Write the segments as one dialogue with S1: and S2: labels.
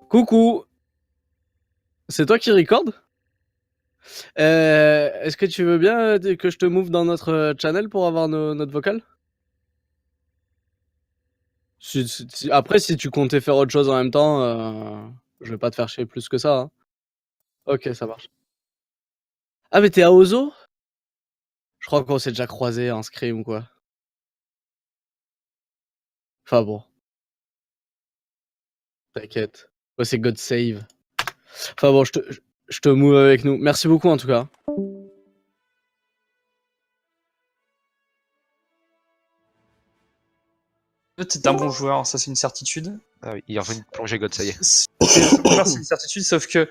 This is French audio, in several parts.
S1: Coucou, c'est toi qui record? Est-ce que tu veux bien que je te move dans notre channel pour avoir notre vocal? Après, si tu comptais faire autre chose en même temps, je vais pas te faire chier plus que ça. Hein. Ok, ça marche. Ah, mais t'es à Ozo? Je crois qu'on s'est déjà croisé en scrim ou quoi. Enfin bon, t'inquiète. Ouais, c'est God Save. Enfin bon, je te move avec nous. Merci beaucoup en tout cas.
S2: T'es un bon joueur, ça c'est une certitude.
S3: Ah oui, il est revenu de plonger God, ça y est.
S2: C'est une certitude, sauf que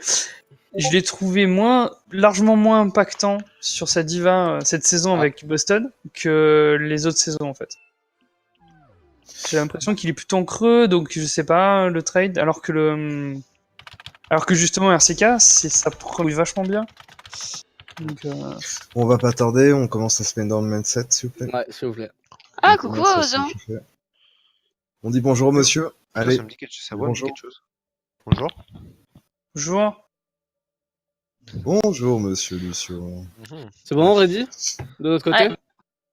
S2: je l'ai trouvé largement moins impactant sur sa diva cette saison avec Boston que les autres saisons en fait. J'ai l'impression qu'il est plutôt en creux, donc je sais pas le trade, alors que justement RCK, ça produit vachement bien. Donc,
S4: On va pas tarder, on commence à se mettre dans le mindset, s'il vous plaît.
S1: Ouais, s'il vous plaît.
S5: Ah, coucou, Ozan.
S4: On dit bonjour, monsieur. Allez,
S3: Ça me dit quelque chose. Bonjour.
S2: bonjour.
S4: Bonjour, monsieur Lucio.
S1: C'est bon, ready? De notre côté?
S5: Ouais.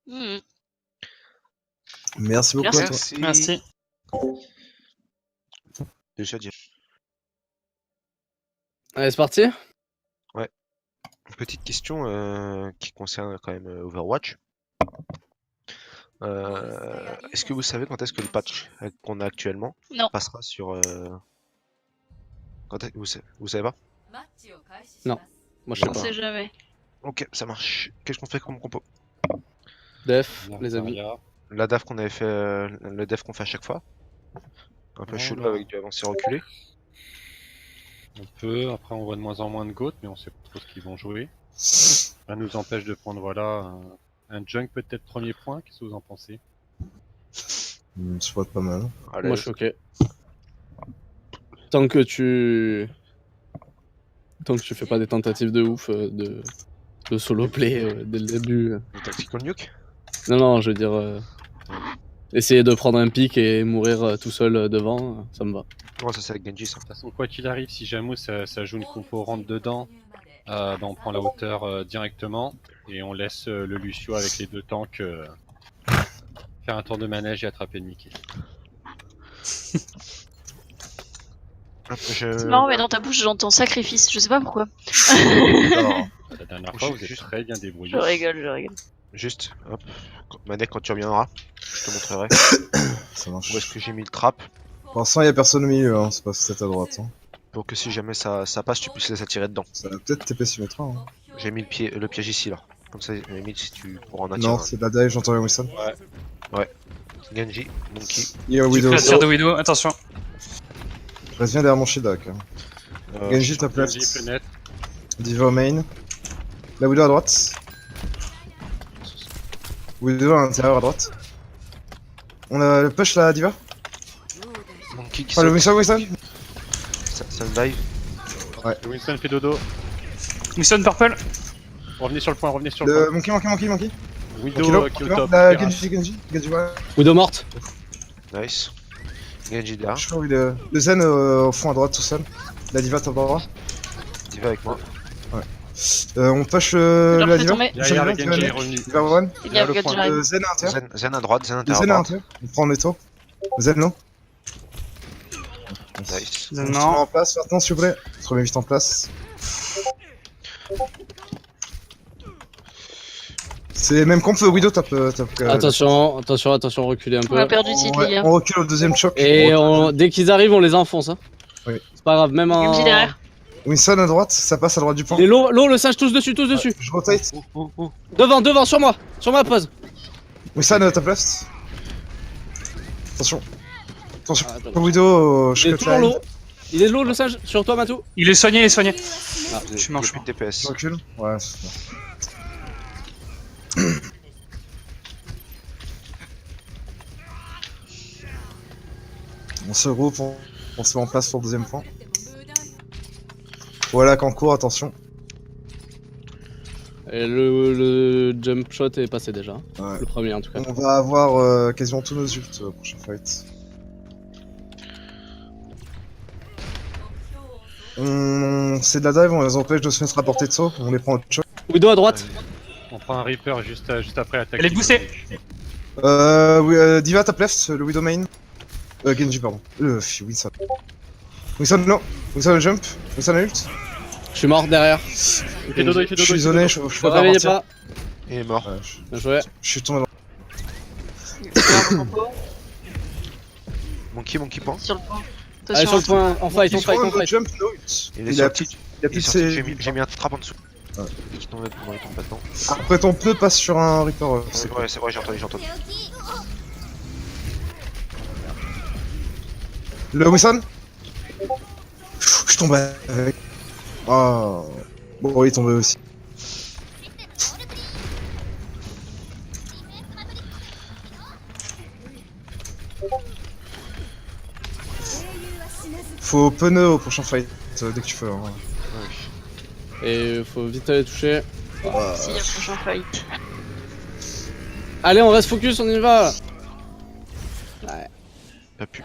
S5: Mmh.
S4: Merci beaucoup à toi.
S2: Merci.
S3: Déjà dire.
S1: Allez, c'est parti?
S3: Petite question qui concerne quand même Overwatch. Est-ce que vous savez quand est-ce que le patch qu'on a actuellement
S5: Non.
S3: passera sur... Vous savez pas?
S1: Non. Moi, je sais
S5: On
S1: pas.
S5: sait jamais.
S3: Ok, ça marche. Qu'est-ce qu'on fait comme compo?
S1: Def, les amis.
S3: La def qu'on avait fait, le def qu'on fait à chaque fois. Un peu chelou avec du avancé reculé.
S6: On peut, après on voit de moins en moins de GOAT, mais on sait pas trop ce qu'ils vont jouer. Ça nous empêche de prendre voilà un junk peut-être premier point, qu'est-ce que vous en pensez?
S4: Ça va être pas mal.
S3: Allez,
S1: Moi, je suis ok. Tant que tu fais pas des tentatives de ouf de solo play dès le début.
S3: le tactical nuke.
S1: Non, je veux dire, essayer de prendre un pic et mourir tout seul devant, ça me va.
S3: Ouais, ça c'est avec Genji ça.
S6: De toute façon, quoi qu'il arrive, si jamais ça joue une compo rentre dedans, ben on prend la hauteur directement et on laisse le Lucio avec les deux tanks faire un tour de manège et attraper le Mickey.
S5: C'est marrant, mais dans ta bouche, j'entends sacrifice. Je sais pas pourquoi.
S4: Alors,
S6: La dernière fois, vous êtes
S3: Juste-
S6: très bien débrouillé.
S5: Je rigole.
S3: Juste, hop, Manek quand tu reviendras, je te montrerai
S4: ça
S3: où
S4: marche.
S3: est-ce que j'ai mis le trap
S4: Pour l'instant, il y a personne au milieu, hein. C'est pas peut-être à droite. Hein.
S3: pour que si jamais ça passe, tu puisses les attirer dedans.
S4: Ça va peut-être TP symétra. Hein.
S3: J'ai mis le piège ici là. Comme ça, à la limite, si tu pourras en attirer
S4: Non,
S3: un.
S4: c'est de la dive, j'entends Wilson.
S3: Genji, Monkey.
S4: Il y a
S2: Tu
S4: Widow.
S2: fais la tire de Widow, attention.
S4: Reste bien derrière mon shield. Hein. Genji top left.
S6: Genji, fenêtre.
S4: Diva au main. La Widow à droite. Widow à l'intérieur à droite. On a le push la Diva.
S3: Monkey qui
S4: Ah, le
S3: saute,
S4: Wilson.
S3: ça dive.
S6: Le Winston fait dodo.
S2: Wilson purple.
S6: Revenez sur le point, revenez sur le
S4: Le
S6: point.
S4: Monkey.
S6: Widow qui est au top.
S4: La
S6: terrasse.
S4: Genji, ouais.
S1: Widow morte.
S3: Nice. Genji derrière.
S4: Je crois le Zen au fond à droite tout seul. La Diva top droit.
S3: Diva avec moi.
S4: On push
S5: Je leur
S4: la
S5: fais
S4: Diva.
S5: tomber.
S6: Derrière le
S4: Diva,
S6: Genji est
S4: Diva,
S6: revenu.
S4: Diva one.
S5: Il y a
S6: le
S5: le
S6: point.
S5: j'arrive.
S4: Zen à l'intérieur.
S3: Zen à droite, Zen à
S4: Le
S3: l'intérieur.
S4: Zen à
S3: à droite.
S4: l'intérieur. On prend le taux. Zen non.
S3: Nice.
S4: On se met
S2: Non.
S4: en place maintenant s'il vous plaît. On se remet vite en place. C'est même comp Widow top.
S1: Attention, reculez un
S5: On a
S1: peu.
S5: perdu titre, les gars.
S4: On recule au deuxième choc.
S1: Et dès qu'ils arrivent, on les enfonce. Hein.
S4: Oui.
S1: C'est pas grave, même en.
S5: Genji derrière.
S4: Winston à droite, ça passe à droite du pont.
S1: Les low, le singe, tous dessus.
S4: Je rotate.
S1: Devant, sur moi. Sur ma pause.
S4: Winston top left. Attention.
S1: Ah, attends.
S4: Widow,
S1: Il est toujours low. Il est low le singe, sur toi Matou.
S2: Il est soigné.
S3: Ah,
S2: Je suis mort,
S3: j'ai
S2: je
S3: plus de DPS.
S4: Je recule. Ouais, c'est bon. On se regroupe, on se met en place pour le deuxième point. Voilà qu'en cours, attention.
S1: Et le jump shot est passé déjà.
S4: Ouais.
S1: Le premier en tout cas.
S4: On va avoir quasiment tous nos ults prochain fight. C'est de la dive, on les empêche de se mettre à portée de saut, on les prend au choc.
S1: Widow à droite.
S6: On prend un Reaper juste après l'attaque.
S2: Elle est boostée.
S4: Oui, Diva top left, le Widow main. Genji, pardon. Winston. Winston, non. Winston jump. Winston ult.
S1: Je suis mort derrière.
S6: Il fait dodo, il fait
S4: Je
S6: dodo.
S4: suis
S6: il fait
S4: zoné,
S6: dodo.
S4: je
S1: Ne
S4: peux pas
S1: réveillez
S4: partir.
S1: pas.
S3: Il est mort.
S4: Ouais,
S1: Bien joué.
S4: je suis tombé dans...
S3: Monkey point.
S5: Sur le point.
S1: Allez, sur le point, en fight,
S4: Il
S1: on fight,
S4: prend
S1: on
S4: le
S1: fight.
S4: jump, no ult.
S3: Il est
S4: Il a
S3: sorti.
S4: plus
S3: Il est
S4: de
S3: sorti.
S4: ses...
S3: J'ai mis un trap en dessous.
S4: Ouais.
S3: Il tombe pas dedans.
S4: Après ton pneu passe sur un Reaper.
S3: C'est vrai, j'ai entendu.
S4: Le Winston. Je tombe avec. Oh. Bon, il est tombé aussi. Faut pneu au prochain fight dès que tu peux. Hein.
S1: Et faut vite aller toucher.
S5: Si, il y a prochain fight.
S1: Allez, on reste focus, on y va. Ouais.
S3: Pas pu.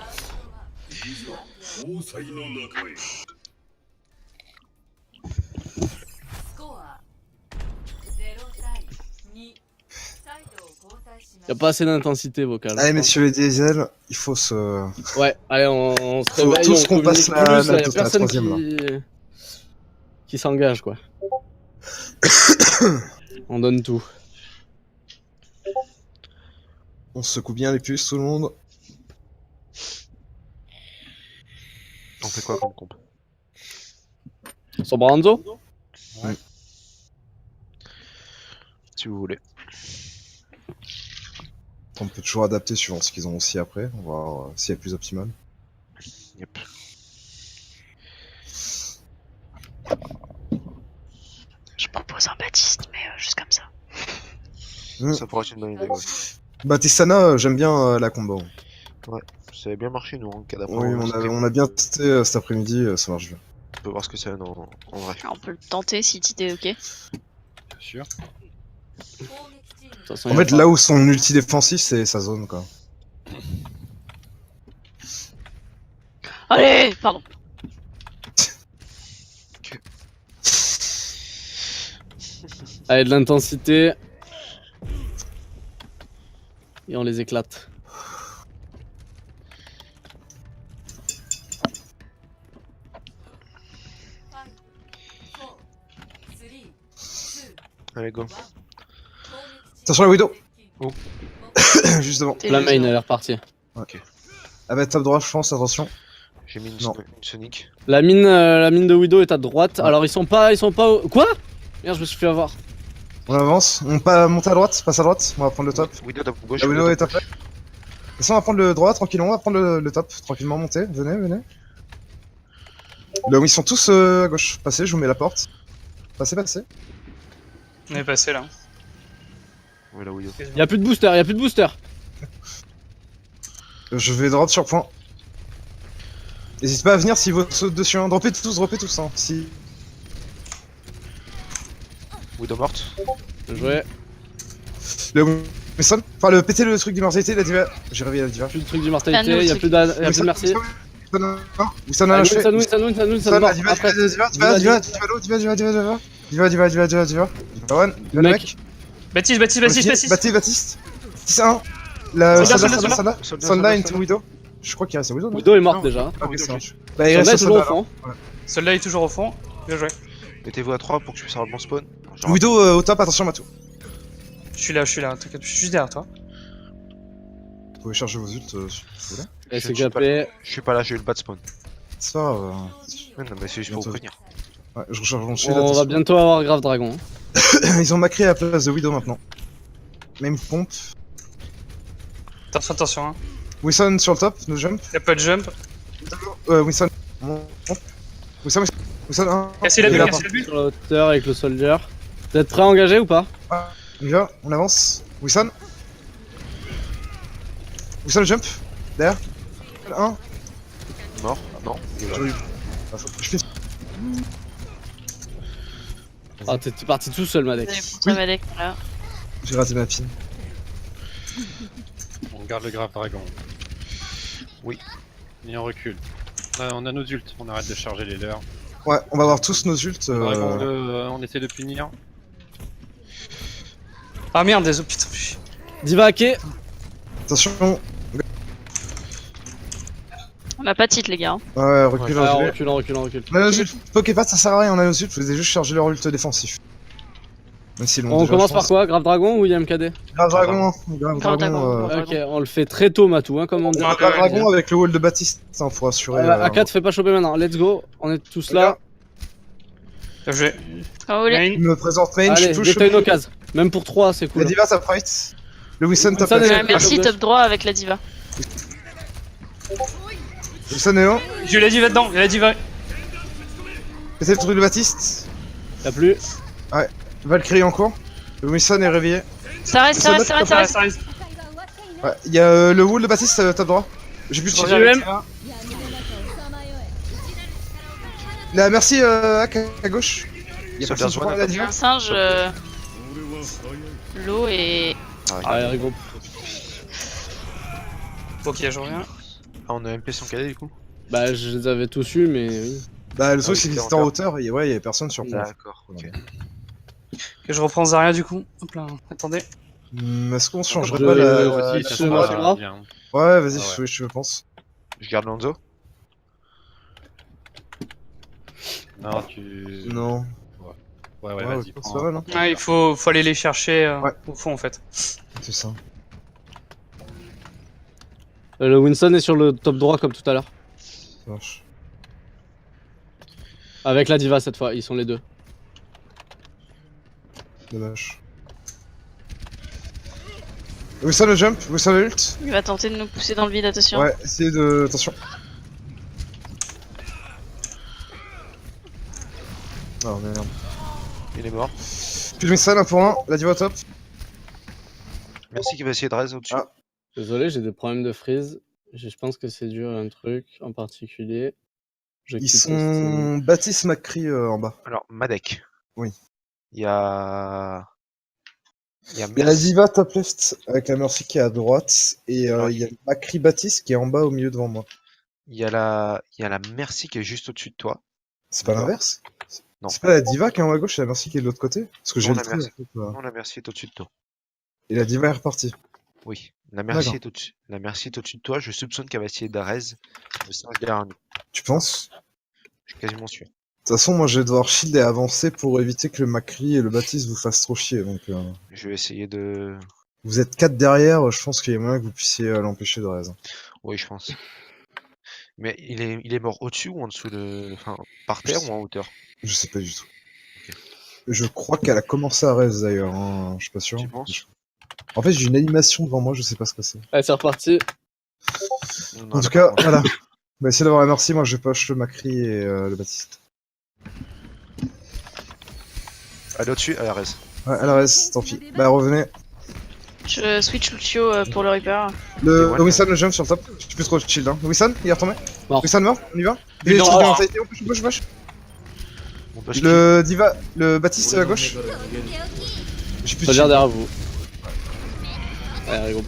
S1: Y a pas assez d'intensité vocale.
S4: Allez, messieurs les diesels, il faut se.
S1: Ouais, allez, on se
S4: Faut
S1: réveille,
S4: tous
S1: on
S4: qu'on passe
S1: communique
S4: la-
S1: plus,
S4: la-
S1: là, y a
S4: la
S1: personne
S4: troisième,
S1: qui s'engage, quoi. On donne tout.
S4: On se secoue bien les puces, tout le monde.
S3: On fait quoi comme comp?
S1: Sur Branzo?
S3: Si vous voulez.
S4: On peut toujours adapter suivant ce qu'ils ont aussi après, on va voir s'il y a plus optimal.
S3: Yep.
S5: Je propose un Baptiste, mais juste comme ça.
S3: Ça pourrait être une bonne idée. Ouais.
S4: Batistana, j'aime bien la combo.
S3: Ça avait bien marché nous en cas d'après.
S4: Oui, on a bien testé cet après-midi, ça marche bien.
S3: On peut voir ce que ça donne en vrai.
S5: On peut le tenter si t'es ok.
S6: Bien sûr.
S1: De toute façon,
S4: En
S1: y a
S4: fait,
S1: pas-
S4: là où son ulti défensif, c'est sa zone, quoi.
S5: Allez, pardon.
S1: Allez, de l'intensité. Et on les éclate.
S3: Allez, go.
S4: Attention la Widow.
S3: Oh.
S4: Juste devant.
S5: T'es
S1: La
S5: le-
S1: main, elle est repartie.
S4: Elle va être top droit, je pense, attention.
S3: J'ai mis
S4: Non.
S3: une Sonic.
S1: La mine de Widow est à droite.
S4: Ouais.
S1: Alors, ils sont pas au... Quoi? Merde, je me suis fait avoir.
S4: On avance, on va monter à droite, passe à droite, on va prendre le top.
S3: Widow top gauche.
S4: La Widow
S3: Widow
S4: est top. De toute façon, on va prendre le droit, tranquillement, on va prendre le top, tranquillement, montez, venez. Là où ils sont tous à gauche. Passez, je vous mets la porte. Passez.
S2: On est passé là.
S3: Ouais, la Widow.
S1: Y'a plus de booster,
S4: Je vais drop sur point. N'hésite pas à venir si vous sautez dessus, hein. Droppez tous, hein. Si...
S3: Widow morte.
S1: Bien joué.
S4: Le Winston, enfin le péter le truc d'immortalité, la diva. J'ai réveillé la diva.
S1: Plus de truc
S5: Ah,
S1: d'immortalité,
S5: nous,
S1: y'a
S5: le
S1: plus de merci.
S4: Winston a lâché.
S1: Winston, mort. Après.
S4: Diva. One, le
S1: Mec.
S4: mec.
S2: Baptiste.
S4: Baptiste. 6-1. La
S2: Soldat.
S4: Soldat into Widow. Je crois qu'il reste Widow. non
S1: Widow est morte déjà.
S4: Ok,
S3: Widow,
S4: ça
S3: ok.
S4: marche. Bah, il
S1: Soldat est
S4: reste
S1: toujours au
S4: Soldat.
S1: fond.
S2: Soldat est toujours au fond. Bien joué.
S3: Mettez-vous à 3 pour que je puisse avoir le bon spawn. Genre,
S4: Widow au top, attention Matou.
S2: Je suis là, t'inquiète, je suis juste derrière toi.
S4: Vous pouvez charger vos ults si vous voulez.
S1: Elle s'est
S3: Je suis pas-
S1: capée.
S3: Je suis pas là, j'ai eu le bad spawn.
S4: C'est pas grave.
S3: Ouais, non, mais c'est juste pour vous
S4: Bientôt.
S3: prévenir.
S4: Ouais, je recharge mon shield.
S1: On va
S4: attention.
S1: bientôt avoir Grave Dragon.
S4: Ils ont macré à la place de Widow maintenant. Même pompe.
S2: Attention, hein.
S4: Wilson sur le top, no jump.
S2: Y'a pas de jump.
S4: Wilson. Wilson 1.
S2: Casser la
S4: Il est
S2: bulle,
S4: là,
S2: casser la bulle.
S1: Sur la hauteur avec le soldier. Vous êtes prêts à engager ou pas?
S4: On y va, on avance. Wilson. Wilson jump. Derrière. 1.
S3: Mort. Non. Il est là.
S4: Je fais.
S1: Ah, t'es parti tout seul, Madec.
S5: Ça va aller, là.
S4: J'ai raté ma pin.
S6: On garde le grave dragon.
S3: Oui.
S6: Et on recule. On a nos ults, on arrête de charger les leurs.
S4: Ouais, on va avoir tous nos ults.
S6: On essaie de punir.
S2: Ah merde, des putain.
S1: Diva hacké.
S4: Attention.
S5: On a pas de titre, les gars.
S4: Ouais, recule,
S1: Ah,
S4: recule.
S1: recule.
S4: On a nos ults. Poképat, ça sert à rien, on a nos ults, vous devez juste charger leur ult défensif. Même s'ils l'ont
S1: On
S4: déjà,
S1: commence
S4: je
S1: par
S4: pense.
S1: quoi? Grave Dragon ou YMKD?
S4: Grave Dragon, Grave
S5: Grave
S4: Dragon.
S5: Dragon.
S1: Ok, on le fait très tôt, Matou, hein, comme on dit.
S2: Ouais,
S4: Grave Dragon avec le wall de Baptiste, ça, pour assurer.
S1: A4, fais pas choper maintenant. Let's go. On est tous là.
S2: Bien joué.
S5: Quand vous voulez.
S2: Main.
S4: Il me présente main,
S1: Allez,
S4: je touche.
S1: détaille nos cases. Même pour 3, c'est
S4: La
S1: cool.
S4: Diva, ça fight. Le Wilson, top
S1: Wilson est-
S4: left.
S5: Merci,
S1: gauche.
S5: top droit avec la diva.
S4: Wilson est haut.
S2: Je l'ai dit là-dedans, il a dit va.
S4: Mettez le truc de Baptiste.
S1: Y'a plus.
S4: Valkyrie en cours. Le Wilson est réveillé.
S5: Ça reste, ça reste, ça reste, ça reste.
S2: Ça reste.
S4: Ouais, il y a le wall de Baptiste, top droit. J'ai plus de
S2: Je
S4: tir.
S2: reviens avec
S1: même.
S2: ça.
S4: Là, merci Hack à gauche. Il y a
S3: Soldiers
S4: personne sur
S3: One,
S4: la Diva.
S5: Un singe, l'eau et...
S1: Allez, rigole.
S2: Ok, je reviens.
S3: Ah, on a MP son cadet du coup.
S1: Bah, je les avais tous eu, mais oui.
S4: Bah, le
S3: Ah
S4: truc,
S3: oui,
S4: c'est qu'ils
S3: c'était
S4: étaient en
S3: encore.
S4: hauteur et ouais, il y avait personne sur place.
S3: D'accord, ok.
S2: Ok, je reprends Zarya du coup. Hop là, attendez.
S4: Est-ce qu'on changerait
S1: Je-
S4: pas la.
S1: aussi,
S6: ça
S1: je-
S6: se
S1: je-
S6: passe
S1: je-
S6: bien.
S4: Ouais, vas-y,
S6: Ah ouais.
S4: je pense.
S3: Je garde Lonzo.
S6: Non, tu.
S4: Non.
S6: Ouais,
S4: Ouais,
S6: vas-y.
S4: c'est
S6: prends.
S4: pas mal, hein.
S2: Ouais, il faut aller les chercher
S4: Ouais.
S2: au fond en fait.
S4: C'est ça.
S1: Le Winston est sur le top droit comme tout à l'heure.
S4: Ça marche.
S1: Avec la Diva cette fois, ils sont les deux.
S4: Dommage. Wilson le jump, Wilson le ult.
S5: Il va tenter de nous pousser dans le vide, attention.
S4: Ouais, essayez de. Attention. Oh merde.
S3: Il est mort.
S4: Plus de Wilson, 1 pour 1, la diva au top.
S3: Merci qui va essayer de raise au-dessus.
S4: Ah.
S1: Désolé, j'ai des problèmes de freeze. Je pense que c'est dû à un truc en particulier. Je
S4: Ils
S1: quitte le
S4: sont. Baptiste McCree en bas.
S3: Alors, Madec.
S4: Oui.
S3: Il y a. Il y a
S4: Il y a la diva top left avec la Mercy qui est à droite. Et
S3: Alors,
S4: il y a McCree Baptiste qui est en bas au milieu devant moi.
S3: Il y a la Merci qui est juste au-dessus de toi.
S4: C'est pas
S3: D'accord.
S4: l'inverse?
S3: Non.
S4: C'est pas la diva qui est en haut à gauche et la Mercy qui est de l'autre côté? Parce que j'ai
S3: Non,
S4: le
S3: la
S4: trait,
S3: Mercy.
S4: en fait, là.
S3: Non, la Merci est au-dessus de toi.
S4: Et la diva est repartie.
S3: Oui, la Merci
S4: D'accord.
S3: est au-dessus. La Merci est au-dessus de toi. Je soupçonne qu'elle va essayer de raise le singe derrière nous.
S4: Tu penses?
S3: Je suis quasiment sûr.
S4: De toute façon, moi je vais devoir shield et avancer pour éviter que le McCree et le Baptiste vous fassent trop chier. Donc,
S3: Je vais essayer de.
S4: vous êtes 4 derrière, je pense qu'il y a moyen que vous puissiez l'empêcher de raise.
S3: Oui, je pense. Mais il est mort au-dessus ou en dessous de. Enfin, par terre ou en hauteur?
S4: Je sais pas du tout. Je crois qu'elle a commencé à raise d'ailleurs, hein. Je suis pas sûr.
S3: Tu penses?
S4: En fait, j'ai une animation devant moi, je sais pas ce que c'est.
S1: Allez, c'est reparti.
S3: Non,
S4: En tout
S3: elle a
S4: cas,
S3: pas-
S4: voilà. On va essayer d'avoir la Mercy, moi je push le McCree et le Baptiste.
S3: Elle est au-dessus, elle raise.
S4: Ouais, elle reste, tant pis. Bah revenez.
S5: Je switch Lucio pour le Reaper.
S4: Le
S3: Et voilà.
S4: Wilson le jump sur le top. J'ai plus trop de shield. Hein. Wilson, il est retombé.
S1: Mort.
S4: Wilson mort, on y va.
S2: Il est
S4: Il est
S2: dans
S4: trop
S2: le
S4: bien,
S2: droit.
S4: ça a été, on push.
S3: On push
S4: Le Diva, le Baptiste à gauche. J'ai plus de
S1: Ça
S4: shield.
S1: gère derrière vous. Allez, rigole.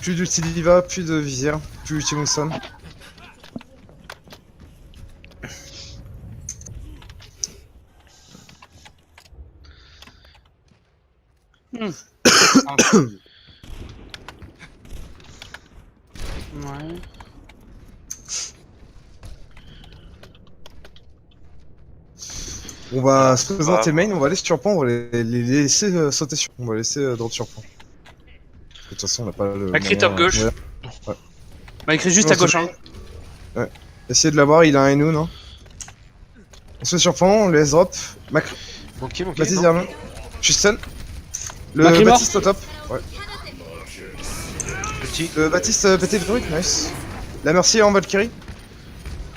S4: Plus d'ulti Diva, plus de visière, plus d'ulti Wilson.
S2: Ouais.
S4: On va se présenter main, on va aller sur point, on va les laisser sauter sur. On va laisser drop sur point. De toute façon, on n'a pas le.
S2: McCree
S4: moyen,
S2: top gauche.
S4: ouais.
S2: Bah, écrit juste
S4: Non,
S2: à gauche.
S4: c'est-
S2: Hein.
S4: Essayez de l'avoir, il a un Enu, non? On se fait sur point, on le laisse drop.
S3: Monkey,
S4: Baptiste
S3: non
S4: derrière nous. Je suis stun. Le
S1: Macri mort.
S4: Baptiste au top. Ouais.
S3: Petit.
S4: Le Baptiste pété le truc, nice. La Mercy en Valkyrie.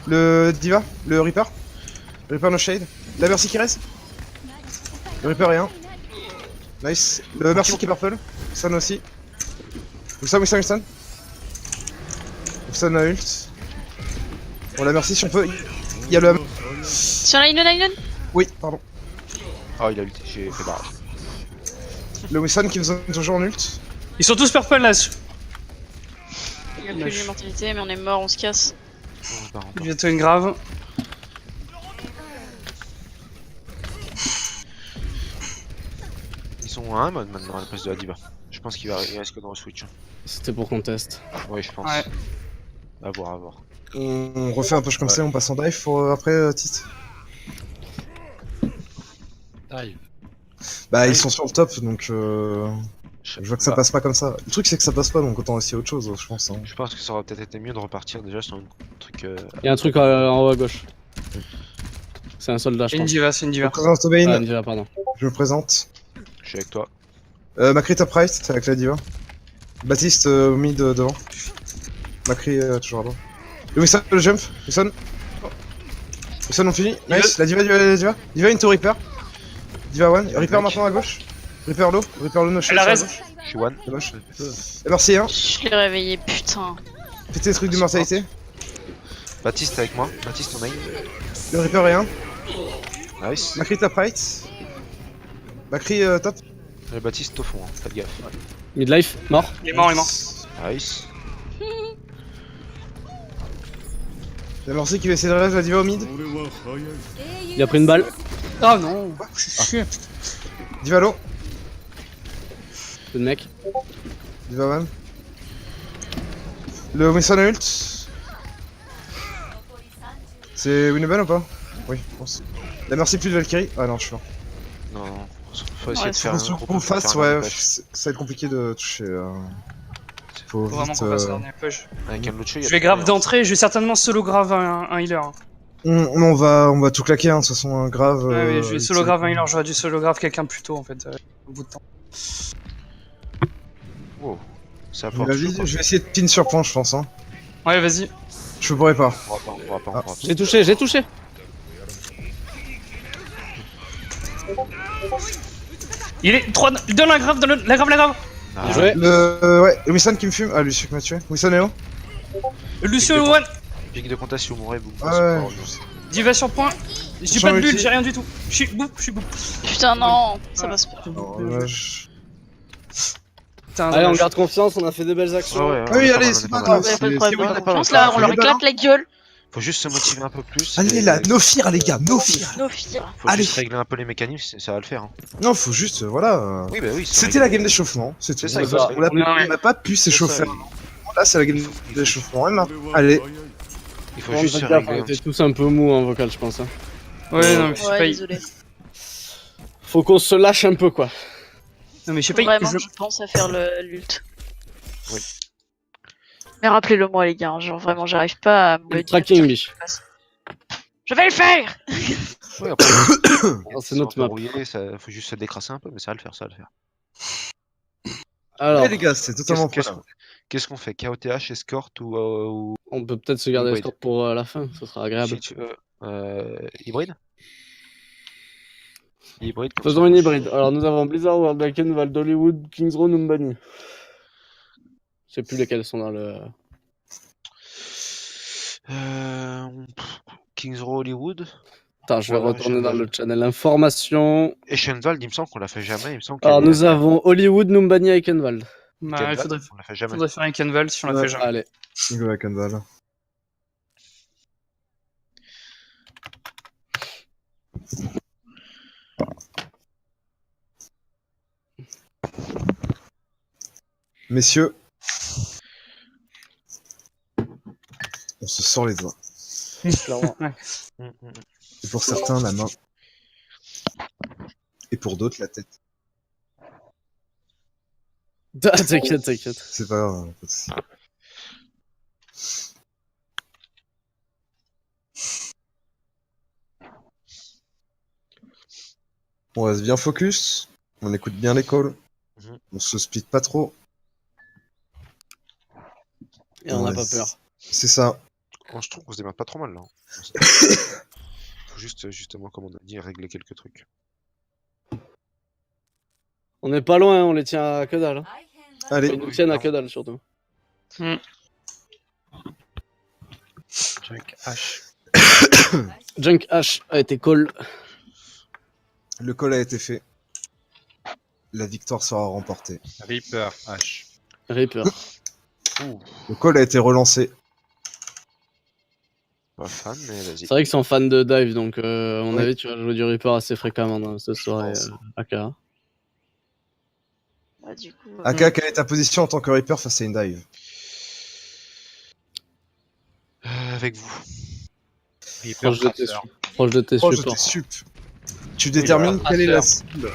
S4: Le Diva, le Reaper. Le Reaper no shade. La Mercy qui reste. Le Reaper rien. Nice. Le Mercy qui est purple. Wilson aussi. Wilson. Wilson a ult. Bon, la Mercy si on peut. Il y a le.
S5: Sur la Island.
S4: Oui, pardon.
S3: Oh, il a ulti, j'ai fait barrage.
S4: Le Wilson qui me zone toujours en ult.
S2: Ils sont tous purple là.
S5: Il y a plus d'immortalité, mais on est mort, on se casse.
S3: On part, on part.
S2: Bientôt une grave.
S3: Ils sont à un mode maintenant à la place de la diva. Je pense qu'il risque de re-switch.
S1: C'était pour qu'on teste.
S3: Oui, je pense.
S2: Ouais.
S3: À voir, à voir.
S4: On refait un push comme
S6: Ouais.
S4: ça, on passe en dive pour après Tit.
S6: Dive.
S4: Bah, ils
S3: Ouais.
S4: sont sur le top, donc je vois que ça
S3: Bah,
S4: passe pas comme ça. Le truc, c'est que ça passe pas, donc autant essayer autre chose, je pense. Hein.
S3: Je pense que ça aurait peut-être été mieux de repartir déjà sur un truc.
S1: Il y a un truc en haut à gauche. C'est un soldat, je
S2: C'est une
S1: pense.
S2: diva, c'est une
S4: Je
S2: diva.
S4: me présente Tobane,
S1: Ah, Ninja, pardon.
S4: je me présente.
S3: Je suis avec toi.
S4: Macri top right, c'est avec la diva. Baptiste mid devant. Macri toujours là-bas. Le Wilson, le jump. Wilson. Wilson, on finit. Nice. La diva, la diva. Diva into Reaper. Diva one. Reaper maintenant à gauche. Reaper low. Reaper low no shot.
S2: Elle a raison.
S3: Je suis one.
S4: Dommage. MRC 1.
S5: Je l'ai réveillé, putain.
S4: Pété le truc de mortalité.
S3: Baptiste avec moi. Baptiste, on aille.
S4: Le Reaper est 1.
S3: Nice.
S4: Macri top right. Macri top.
S3: Le Baptiste au fond, hein. Faites gaffe.
S1: Midlife, mort.
S2: Il est mort, il est mort.
S3: Nice.
S4: La MRC qui va essayer de rêve la diva au mid.
S1: Il a pris une balle.
S2: Oh non. Chier.
S4: Diva low.
S1: Le mec.
S4: Diva one. Le Wilson ult. C'est winnable ou pas? Oui, je pense. La merci plus de Valkyrie. Ah non, je suis là.
S3: Non, non. Faut essayer
S5: Ouais,
S3: de faire un
S4: Faut
S3: gros
S4: qu'on
S3: push, faut
S4: fasse,
S3: faire un
S4: ouais,
S3: push.
S4: ça va être compliqué de toucher. Faut
S2: Faut vraiment
S4: vite,
S2: qu'on fasse un dernier push.
S3: Avec un Lucio, il y a
S2: Je vais
S3: pas
S2: grave
S3: moyen.
S2: d'entrée, je vais certainement solo grave un healer. Hein.
S4: on va tout claquer, hein, de toute façon, grave.
S2: Ouais, mais je vais solo grave un
S4: utile.
S2: healer, j'aurais dû solo grave quelqu'un plus tôt en fait, au bout de temps.
S3: Wow. Ça
S4: Mais
S3: apporte.
S4: vas-y, je vais essayer de pin sur point, je pense. Hein.
S2: Ouais, vas-y.
S4: Je pourrais pas.
S3: On pourra pas, on pourra pas, on pourra pas.
S1: J'ai touché, j'ai touché.
S2: Il est 3. Donne la grave, donne la grave, la grave.
S3: Ah,
S1: Bien joué.
S4: Ouais, Wilson qui me fume. Ah, lui, celui qui m'a tué. Wilson est où?
S2: Lucio
S3: Pique de
S2: One.
S3: Pique de contagion, mon boum.
S4: Ah ouais.
S2: Diva sur point. J'ai
S4: Attention,
S2: pas de bulle,
S4: ulti.
S2: j'ai rien du tout. Je suis bouf.
S5: Putain, non, ça passe pas.
S4: Oh, dommage.
S2: Putain,
S1: Allez, on
S2: dommage.
S1: garde confiance, on a fait des belles actions.
S3: Ouais, ouais,
S4: Oui,
S3: on est pas
S4: allez,
S3: mal,
S4: c'est
S3: on est
S4: pas
S3: mal.
S4: grave.
S5: Ouais, pas de
S4: c'est-
S5: problème.
S3: on est pas
S5: Fonce
S3: mal.
S5: là, on leur
S4: Allez,
S5: éclate la gueule.
S3: Faut juste se motiver un peu plus.
S4: Allez
S3: et-
S4: là, no fear, les gars, no fear.
S5: No fear.
S3: Faut
S4: allez.
S3: juste régler un peu les mécanismes, ça va le faire. Hein.
S4: Non, faut juste, voilà.
S3: Oui, bah oui.
S4: C'était la game d'échauffement, c'est tout.
S3: C'est ça,
S1: il faut se
S4: On a-
S2: régler.
S4: on n'a pas pu s'échauffer. Là, c'est la game d'échauffement. Ouais, allez.
S3: Il faut
S1: Bon,
S3: juste se
S1: faites gaffe, on
S3: régler.
S1: était tous un peu mous en vocal, je pense. Hein.
S2: Ouais, non, mais je sais
S5: Ouais,
S2: pas.
S5: désolé.
S1: Faut qu'on se lâche un peu, quoi.
S2: Non, mais je sais pas.
S5: Vraiment,
S2: je-
S5: je pense à faire l'ult.
S3: Oui.
S5: Mais rappelez-le moi, les gars. Genre, vraiment, j'arrive pas à me
S1: Le
S5: dire
S1: tracking,
S5: ce qui
S1: biche.
S5: se passe. Je vais le faire!
S3: Ouais, après,
S1: C'est notre map.
S3: Faut juste se décrasser un peu, mais ça va le faire, ça va le faire.
S1: Alors,
S4: Ouais, les gars, c'est totalement
S3: Qu'est-ce
S4: possible.
S3: qu'est-ce qu'on fait KOTH, escorte ou
S1: on peut peut-être se garder
S3: Hybride.
S1: escorte pour la fin, ce sera agréable.
S3: si tu veux hybride? Hybride comme
S1: Faisons
S3: ça.
S1: une hybride. Alors, nous avons Blizzard, World Backen, Val d'Hollywood, Kings Row, Numbani. Je sais plus lesquels sont dans le.
S3: Kings Row Hollywood
S1: Attends, je vais
S3: Voilà,
S1: retourner dans
S3: Shenval.
S1: le channel information.
S3: et Shenwald, il me semble qu'on l'a fait jamais. Il me semble
S1: Alors,
S3: qu'il y a-
S1: nous avons Hollywood, Numbani et Ekenwald.
S2: Bah, il
S3: Kenval,
S2: faudrait
S3: on l'a fait jamais.
S2: faire un canval si on l'a
S4: Ouais.
S2: fait jamais.
S1: Allez.
S4: Go à Kanval. Messieurs, on se sort les doigts.
S1: Clairement.
S4: Et pour certains, la main. Et pour d'autres, la tête.
S1: T'inquiète, t'inquiète.
S4: C'est pas grave, pas de souci. On reste bien focus, on écoute bien les calls,
S3: Mhm.
S4: on se split pas trop.
S1: Et on n'a
S4: Ouais,
S1: pas peur.
S4: C'est ça.
S3: Moi, je trouve qu'on se démarre pas trop mal là. Faut juste, justement, comme on a dit, régler quelques trucs.
S1: On n'est pas loin, on les tient à que dalle. Hein.
S4: Allez,
S1: Ils nous tiennent à que dalle surtout.
S6: Jack H.
S1: Junk H a été call.
S4: le call a été fait. La victoire sera remportée.
S6: Reaper H.
S1: Reaper.
S4: Le call a été relancé.
S3: Pas fan, mais vas-y.
S1: C'est vrai que c'est en fan de dive, donc à mon
S4: Oui.
S1: avis, tu vas jouer du Reaper assez fréquemment dans cette soirée
S4: pense.
S1: AK.
S5: Bah, du coup.
S4: AK, quelle est ta position en tant que Reaper face à une dive?
S3: Avec vous.
S6: Reaper
S1: Proche de tes
S6: Tracer.
S1: Proche de tes
S4: Proche de
S1: supports.
S4: tes sup. Tu détermines
S6: Reaper
S4: quelle est la
S6: Tracer.
S4: cible.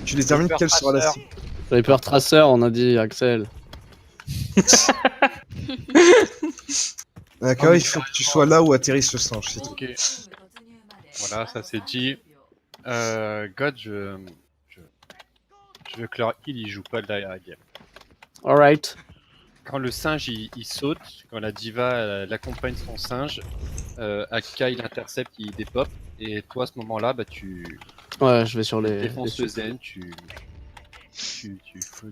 S4: Tu détermines
S6: Reaper
S4: quelle sera la
S6: Tracer.
S4: cible.
S1: Reaper Tracer, on a dit Axel.
S4: D'accord, il faut que tu sois là où atterrisse le singe, c'est tout.
S6: Ok. Voilà, ça c'est dit. God, je veux que leur heal il joue pas derrière la game.
S1: Alright.
S6: Quand le singe il saute, quand la diva elle accompagne son singe, Akka il intercepte, il dépop, et toi à ce moment-là, bah tu
S1: Ouais, je vais sur les
S6: défonces le
S1: supports.
S6: zen,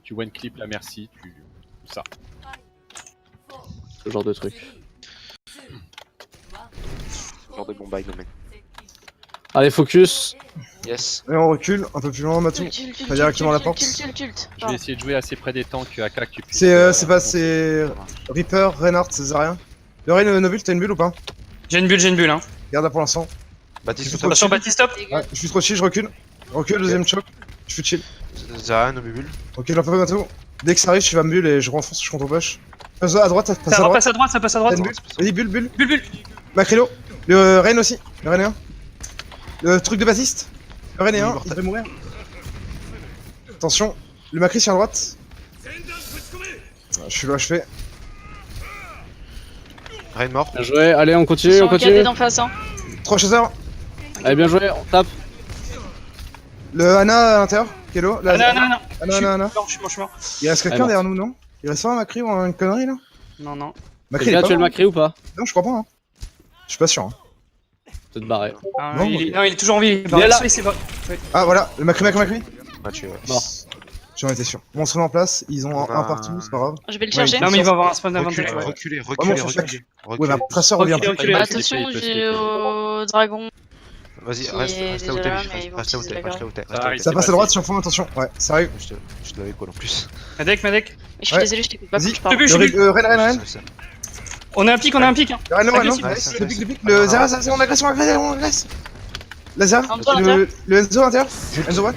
S6: tu one clip la merci, tout ça.
S1: Ce genre de truc.
S3: Genre de bon bail, domaine.
S1: Allez, focus.
S3: Yes.
S4: Et on recule un peu plus loin, Matou. Pas directement à la porte.
S6: Je vais essayer de jouer assez près des tanks Akka que tu puisses.
S4: C'est pas, c'est Reaper, Reinhardt, Césarien. Le Rein Noble, t'as une bulle ou pas?
S2: J'ai une bulle, hein.
S4: Garde-la pour l'instant.
S3: Baptiste,
S4: Trop
S3: toi,
S2: Attention,
S4: chill.
S2: Baptiste, stop.
S4: Ouais, je suis trop chill, je recule. Recule, deuxième choc. Je suis chill.
S3: Zara, nos bubules.
S4: Recule un peu, Matou. Dès que ça arrive, tu vas me bulle et je renfonce, je contre-push. Passe à droite, passe à
S2: Ça
S4: droite.
S2: passe à droite, ça passe à
S4: T'as
S2: droite.
S4: une bulle. Vas-y, bulle.
S2: Bulle.
S4: Macrilo. Le Rein aussi. Le Rein est un. Le truc de Baptiste. Le Rein est un,
S3: Oui,
S4: il va mourir. Attention. Le Macri sur la droite. Je suis là, je fais.
S3: Rain mort.
S1: Bien joué. Allez, on continue, on continue.
S5: d'en face, hein.
S4: 3 chasseurs.
S1: Allez, bien joué, on tape.
S4: Le Ana à l'intérieur. Kello.
S2: Ah, non.
S4: Ana.
S2: Je suis mort.
S4: Il reste quelqu'un
S1: Allez,
S4: derrière nous, non? Il reste pas un Macri ou une connerie là?
S2: Non.
S4: Macri,
S1: Les
S4: il est
S1: gars,
S4: pas
S1: tu es le
S4: mort.
S1: Macri ou pas?
S4: Non, je crois pas. Hein. Je suis pas sûr. Hein.
S1: Peut-être barré.
S2: Ah,
S4: Non,
S2: il est toujours en vie.
S1: Il est là.
S2: C'est vrai.
S4: Ah voilà, le Macri.
S3: Ah, tu
S1: Mort.
S4: J'en étais sûr. Bon, on se remet en place. Ils ont un partout, c'est pas grave.
S5: Je vais le
S4: Ouais,
S5: charger.
S2: Non, mais il va avoir un spawn
S3: Reculez,
S2: d'avantage.
S3: reculez,
S4: Vraiment,
S3: reculez,
S4: faut
S3: reculez.
S4: Ouais, ma traceur revient.
S2: Reculez, reculez.
S5: Bah,
S6: il peut
S5: attention,
S6: slipper,
S5: j'ai au dragon.
S3: Vas-y,
S5: Qui
S3: reste
S5: est
S3: là où
S5: déjà
S3: t'es,
S5: là,
S3: Luigi,
S5: mais ils vont
S3: reste là où
S5: utiliser
S3: t'es,
S5: la
S3: reste là où t'es.
S6: Ah,
S3: reste là où
S6: il
S3: t'es.
S4: Ça passe à
S6: passé.
S4: droite sur fond, attention. Ouais, ça arrive.
S3: Je te l'avais call en plus.
S2: Madec.
S5: Mais je suis
S4: Ouais.
S5: désolé, je t'écoute pas,
S4: Vas-y.
S5: je parle.
S2: Je suis bu.
S4: Rein.
S2: On a un pic.
S4: Le Rein,
S2: Agressif.
S4: nice. Le pic. Le Zara, on agresse. La Zara.
S5: Enzo à l'intérieur.
S4: Le Enzo à l'intérieur. Enzo, ouais.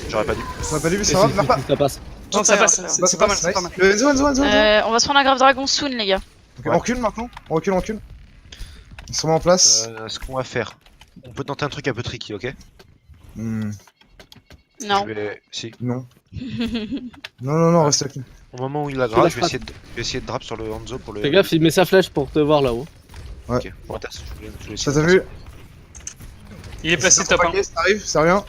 S3: J'aurais pas dû.
S4: Ça m'a pas lu, mais
S1: Et
S4: ça va. Meurs pas.
S1: ça passe.
S2: Non, ça passe.
S5: Ça
S2: C'est pas mal. C'est pas mal.
S4: Le Enzo.
S5: On va se prendre un grave dragon soon, les gars.
S4: Ok, on recule maintenant. On recule. On se remet en place.
S3: Ce qu'on va faire, on peut tenter un truc un peu tricky, ok?
S5: Non.
S3: Si.
S4: Non. Non, reste avec nous.
S3: Au moment où il la
S1: Je
S3: grave,
S1: la
S3: je vais essayer de drap sur le Hanzo pour le.
S1: Fais gaffe, il met sa flèche pour te voir là-haut.
S3: Ok. Bon, attends, je voulais
S4: Ça
S3: essayer
S4: t'a
S3: de
S4: vu?
S2: Il est placé top 1.
S4: Ça arrive, ça revient.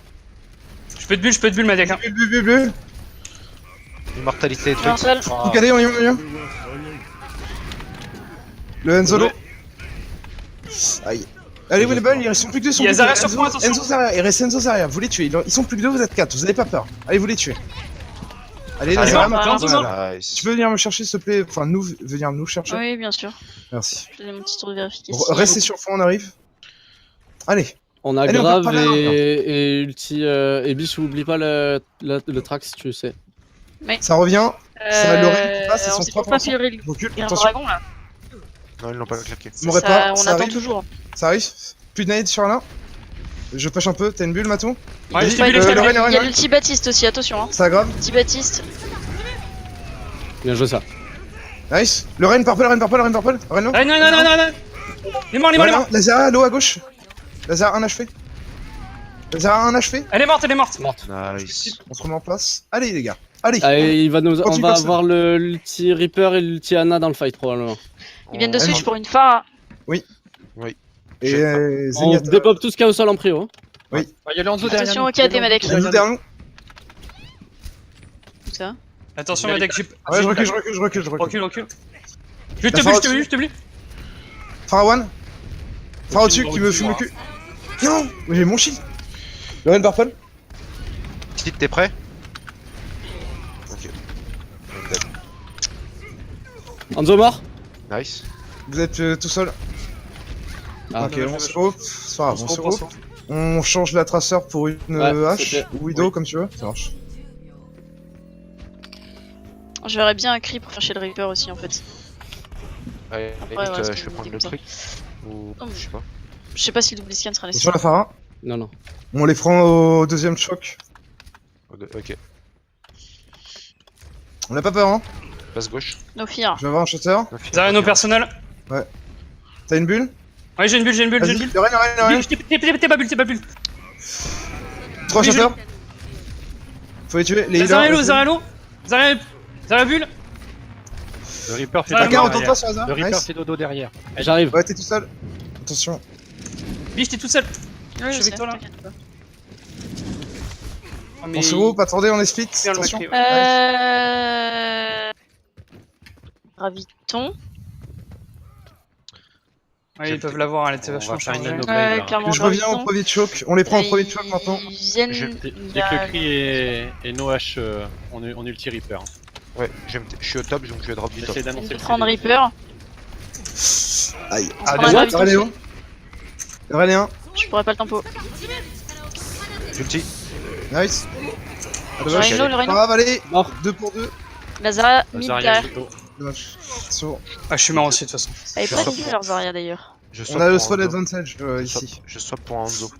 S2: Je peux de bulle, Madec.
S4: Bulle.
S3: faire. Immortalité et trucs.
S5: Immortal.
S4: Tout calé, on y va. Le Enzo low. Aïe. Allez, Winnable, ils sont plus que deux.
S2: Il y a Zarya sur point, attention.
S4: Enzo Zarya, il reste Enzo Zarya. Vous les tuez. Ils sont plus que deux, vous êtes 4. Vous avez pas peur. Allez, vous les tuez. Allez,
S3: Allez,
S4: Zarya,
S5: on va,
S4: maintenant.
S5: Enzo.
S4: Voilà.
S3: Nice.
S4: Tu peux venir me chercher, s'il te plaît. Enfin, venir nous chercher.
S5: Oui, bien sûr.
S4: Merci.
S5: Je faisais mon petit tour de vérification.
S4: Restez sur fond, on arrive. Allez.
S1: On a
S4: Allez, on
S1: grave
S4: part pas là,
S1: et ulti. Et biche, oublie pas le track si tu sais.
S4: Ça revient. Ça, le Rein qui passe, ils
S5: On
S4: sont
S5: s'est
S4: trois
S5: toujours pas
S4: pour
S5: fait le
S4: Recule.
S5: un
S4: Attention.
S5: dragon là.
S3: Non, ils l'ont pas claqué.
S4: M'aurait pas.
S5: On
S4: Ça
S5: attend
S4: arrive.
S5: toujours.
S4: Ça arrive. Plus de nade sur un. Je push un peu. T'as une bulle, Matou?
S2: Ouais,
S4: Vas-y,
S2: je t'ai vu,
S4: le
S2: je t'ai vu.
S4: Rein,
S5: Il y a l'ulti Baptiste aussi, attention. Hein.
S4: Ça aggrave.
S5: Ulti Baptiste.
S1: Bien joué ça.
S4: Nice. Le Rein purple. Rein low.
S2: Ah, non. Il est mort.
S4: Voilà, la Zara, l'eau à gauche. La Zara, un HP. La Zara, un HP.
S2: Elle est morte.
S3: Nice.
S4: On se remet en place. Allez, les gars. Allez.
S1: Allez, on
S4: Continue
S1: va
S4: comme ça.
S1: avoir l'ulti Reaper et l'ulti Anna dans le fight probablement.
S5: Ils viennent de
S3: On-
S5: switch pour une phare.
S4: Et
S1: On
S4: Zenyatta.
S1: dépop tout ce qu'il y a au sol en prio. Hein.
S6: Ah, il y a le Hanzo derrière
S5: Attention
S6: nous.
S5: au KT, Madec.
S4: Enzo derrière nous.
S5: Tout ça.
S2: Attention, Madec.
S4: Ouais, je recule.
S2: Recule. Je te blue.
S4: Farawan. Phara au-dessus qui me fume le cul. Non, mais j'ai mon shield. Le Rein purple.
S3: Steve, t'es prêt? Ok.
S1: Anzo mort.
S3: Nice.
S4: Vous êtes tout seul.
S1: Ah,
S4: Ok, on se hope. C'est pas grave, on se hope. On change la traceur pour une
S1: Ouais,
S4: hache
S1: c'était-
S4: ou Widow comme tu veux. Ça marche.
S5: Je verrais bien un cri pour faire chez le Reaper aussi en fait.
S3: Allez,
S5: Après,
S3: limite,
S5: ouais,
S3: je
S5: c'est
S3: peux prendre
S5: dit
S3: le
S5: comme
S3: truc. Ou
S5: Oh.
S3: je sais pas.
S5: Je sais pas si le double scan sera
S4: Sur
S5: nécessaire.
S4: la Phara.
S1: Non, non.
S4: On les prend au deuxième choc.
S3: Ok.
S4: On n'a pas peur, hein.
S3: Passe gauche.
S5: No fear.
S4: Je vais avoir un shutter.
S2: Zarya personnel.
S4: T'as une bulle?
S2: Ouais, j'ai une bulle, j'ai une bulle, j'ai une
S4: Vas-y,
S2: bulle.
S4: le Reine, le Reine.
S2: T'es pas bulle.
S4: 3
S2: Oui,
S4: shutters. Faut les tuer. Les
S2: Zarya
S4: healers.
S2: Zarya bulle.
S6: Le Reaper fait
S2: Ah,
S6: dodo
S4: Quelqu'un entend
S6: derrière.
S4: pas sur hasard?
S6: Le Reaper
S4: Nice.
S6: fait dodo derrière.
S1: J'arrive.
S4: Ouais, t'es tout seul. Attention.
S2: Biche, t'es toute seule.
S5: Oui,
S2: Je suis
S5: je
S2: avec
S5: sais,
S2: toi, là.
S5: t'inquiète pas.
S2: Ah, mais
S4: On se groupe, attendez, on est split.
S2: Bien le
S4: Attention.
S2: Macri,
S5: Graviton.
S2: Ouais, ils peuvent l'avoir, elle était
S6: On va
S2: vachement
S6: faire une
S2: chargée.
S6: nano blade, là.
S5: Clairement.
S4: Je reviens au
S5: Graviton.
S4: premier choc. On les prend au premier choc maintenant.
S5: Ils viennent.
S6: Dès que
S5: vers-
S6: le cri et Noah on ulti Reaper.
S3: Ouais, je suis au top, donc je vais drop du top.
S6: J'essaie
S5: Ils
S6: d'annoncer
S5: viennent
S6: le
S5: de prendre
S6: CD.
S5: Reaper.
S4: Aïe.
S5: On se
S2: Ah,
S5: prend un
S2: déjà,
S5: Graviton
S4: Reine est
S5: dessus.
S4: où? Le Reine est un.
S5: Je pourrais pas le tempo.
S3: Ulti.
S4: Nice. Ah,
S5: Le
S4: dommage.
S5: Rhino, le
S4: Pas
S5: Rhino.
S4: grave, allez.
S1: Mort.
S4: 2 pour 2.
S5: La Zarya mid
S6: Zarya
S5: derrière.
S6: Dodo.
S4: Dommage. Attention.
S2: Ah, je suis mort aussi de toute façon.
S5: Elle est
S3: Je
S5: pas
S3: sors
S5: du
S3: pour-
S5: leur Zarya d'ailleurs.
S3: Je
S4: On
S3: swap
S4: a le
S3: pour
S4: spawn
S3: Hanzo.
S4: advantage ici.
S3: Je swap pour un Hanzo.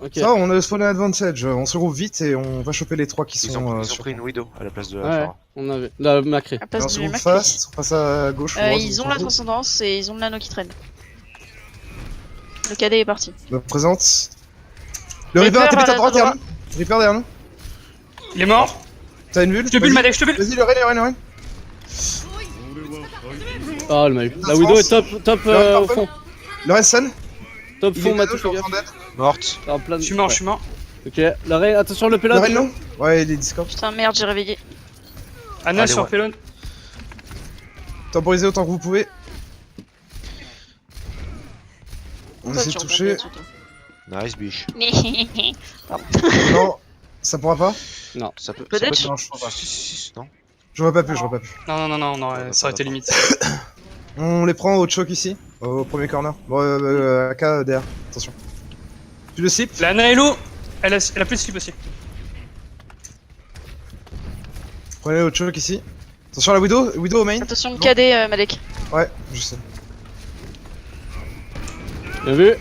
S1: Ok.
S4: Ça va, on a le spawn advantage. On se groupe vite et on va choper les 3 qui
S3: Ils
S4: sont
S3: ont
S4: sur.
S3: pris une Widow à la place de la
S1: Ouais,
S3: Phara.
S1: on avait. La Macré.
S5: À la
S4: On
S5: place
S4: se
S5: du
S4: groupe
S5: Macri.
S4: fast, on passe à gauche. ou droite,
S5: Ils ont la transcendance et ils ont le nano qui traîne. Le cadet est parti.
S4: Me présente. Le
S5: Reaper
S4: Reaper, t'es
S5: à
S4: à
S5: la
S4: droite derrière nous. Reaper derrière nous.
S2: Il est mort.
S4: T'as une bulle?
S2: Je te bulle,
S4: Vas-y.
S2: Madec, je te bulle.
S4: Vas-y, le Reine, le Reine, le Reine.
S1: Oh, elle m'a eu. La
S4: France.
S1: Widow est top
S4: Le
S1: au
S4: Reine
S1: fond.
S4: Le Reine stun.
S1: Top
S4: Il
S1: fond,
S4: est
S1: m'a
S4: cadeau,
S1: touché.
S4: je suis en train d'être.
S3: Morte.
S1: En plein
S2: Je suis mort, je suis mort.
S1: Ok, la Reine, attention le
S4: Le
S1: pilote.
S4: Reine, non? Ouais, il est Discord.
S5: Putain, merde, j'ai réveillé.
S2: Anna
S3: Allez,
S2: sur
S3: ouais.
S2: Pélon.
S4: Temporisez autant que vous pouvez. On
S5: Pourquoi
S4: essaie
S5: tu
S4: de
S5: rebondis
S4: toucher.
S5: là-dessus,
S3: Nice, biche.
S5: toi
S4: Non, ça pourra pas.
S3: Ça peut.
S5: Peut-être.
S3: ça peut-
S4: Non, je crois pas.
S3: Si, non.
S4: J'aurais pas pu, j'aurais pas pu.
S2: Non, ça aurait été limite.
S4: On les prend au choc ici, au premier corner. Bon, AK derrière, attention. Tu le slip?
S2: La Anna Hello, elle a plus de slip aussi.
S4: Prenez au choc ici. Attention à la Widow au main.
S5: Attention, le
S4: Non.
S5: cadet, Madec.
S4: Ouais, je sais.
S1: Bien vu.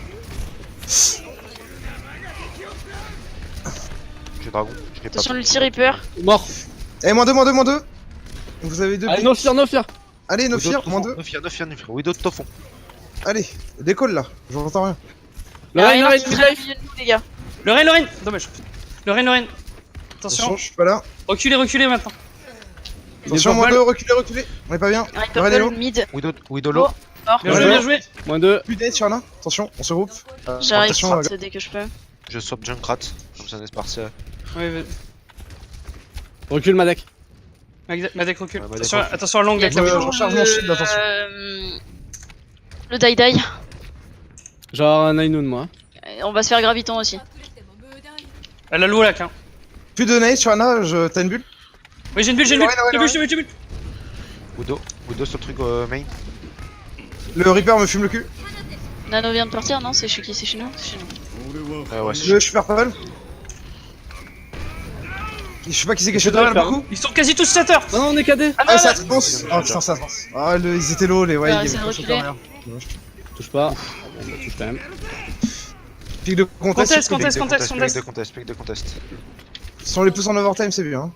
S3: J'ai dragon. Je l'ai pas.
S5: Attention, l'ulti Reaper.
S1: Mort.
S4: Eh, moins 2, moins 2, moins 2. Vous avez 2
S1: Allez, no fear, no fear.
S4: Allez, no
S3: Widow
S4: fear,
S3: de
S4: moins
S3: fond.
S4: 2.
S3: No fear. Widow de top fond.
S4: Allez, décolle là, j'entends rien.
S1: Le Reine,
S5: qui
S1: mid
S5: traîne au
S1: life.
S5: milieu de nous, les gars.
S2: Le Reine. Dommage. Le Reine. Attention.
S4: Je suis pas là.
S2: Reculez maintenant.
S4: Attention, moins 2, reculez. On est pas bien.
S5: Un
S4: Le Reine est
S5: Reaper
S4: low.
S5: mid.
S3: Widow low.
S5: Mort.
S2: Bien
S4: Ouais.
S2: joué, bien joué.
S1: Moins 2.
S4: Plus d'aide sur Anna. Attention, on se groupe.
S5: J'arrive,
S4: attention,
S5: c'est dès que je peux.
S3: Je swap Junkrat. Comme ça, on est parti.
S2: Ouais,
S1: Recule, Madec.
S2: Madec recule.
S3: Ouais, Madec
S2: Attention,
S3: recule.
S2: attention à l'angle avec la
S4: Ouais,
S2: Widow.
S4: je recharge mon shield, attention.
S5: Le die-die.
S1: Genre un Ainoun, moi.
S5: Et on va se faire graviton aussi.
S2: Elle a l'eau là, hein.
S4: Plus de nade sur Anna, t'as une bulle?
S2: Oui, j'ai une bulle.
S4: Ouais,
S2: J'ai une bulle.
S3: Widow sur le truc main.
S4: Le Reaper me fume le cul.
S5: Nano vient de partir, non? C'est chez qui? C'est chez nous? C'est chez nous.
S3: Ouais,
S4: Je suis purple. Je sais pas qui c'est qui a shot là,
S1: Reaper.
S4: beaucoup.
S2: Ils sont quasi tous setter.
S1: Non, non, on est KD.
S5: Ah
S4: Ah,
S5: non,
S4: ça
S5: non,
S4: avance. Oh putain, ça avance. Ah, ils étaient low, les ouais,
S5: Ah,
S4: il y
S5: ça
S4: avait
S5: a
S4: pas de shot
S5: reculé.
S4: derrière. Dommage.
S1: Touche pas. Bon, bah, touche quand même.
S4: Pic de contest.
S2: Contest.
S3: Pick de contest.
S4: Ils sont les plus en overtime, c'est bien. Hein.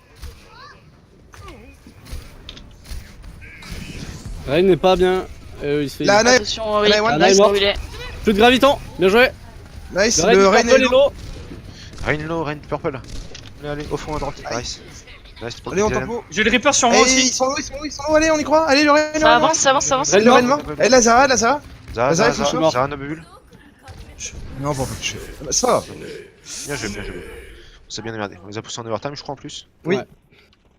S1: Reine n'est pas bien. Il se fait.
S4: La Anna,
S5: Attention,
S4: Anna est one,
S1: nice.
S5: brûlé.
S1: Plus de graviton. Bien joué.
S4: nice.
S1: Le
S4: Le
S1: Reine
S4: Reine est
S1: est
S4: low.
S1: low.
S3: Rain purple. Allez, au fond à droite. Nice. Nice,
S4: Allez, on tempo.
S2: J'ai le Reaper sur moi
S4: Eh,
S2: aussi.
S4: ils sont low, allez, on y croit. Allez, le Reine.
S5: Ça avance.
S1: Reine
S4: Le
S1: mort.
S4: Reine mort. Eh, Lazara.
S3: Zara,
S4: Zara,
S3: Zara,
S4: il faut
S3: Zara,
S1: mort.
S3: Zara, Nobule.
S4: Non, bon, on peut toucher. Ça va.
S3: Bien joué. On s'est bien démerdé. On les a poussés en overtime, je crois, en plus.
S4: Oui.
S1: Ouais.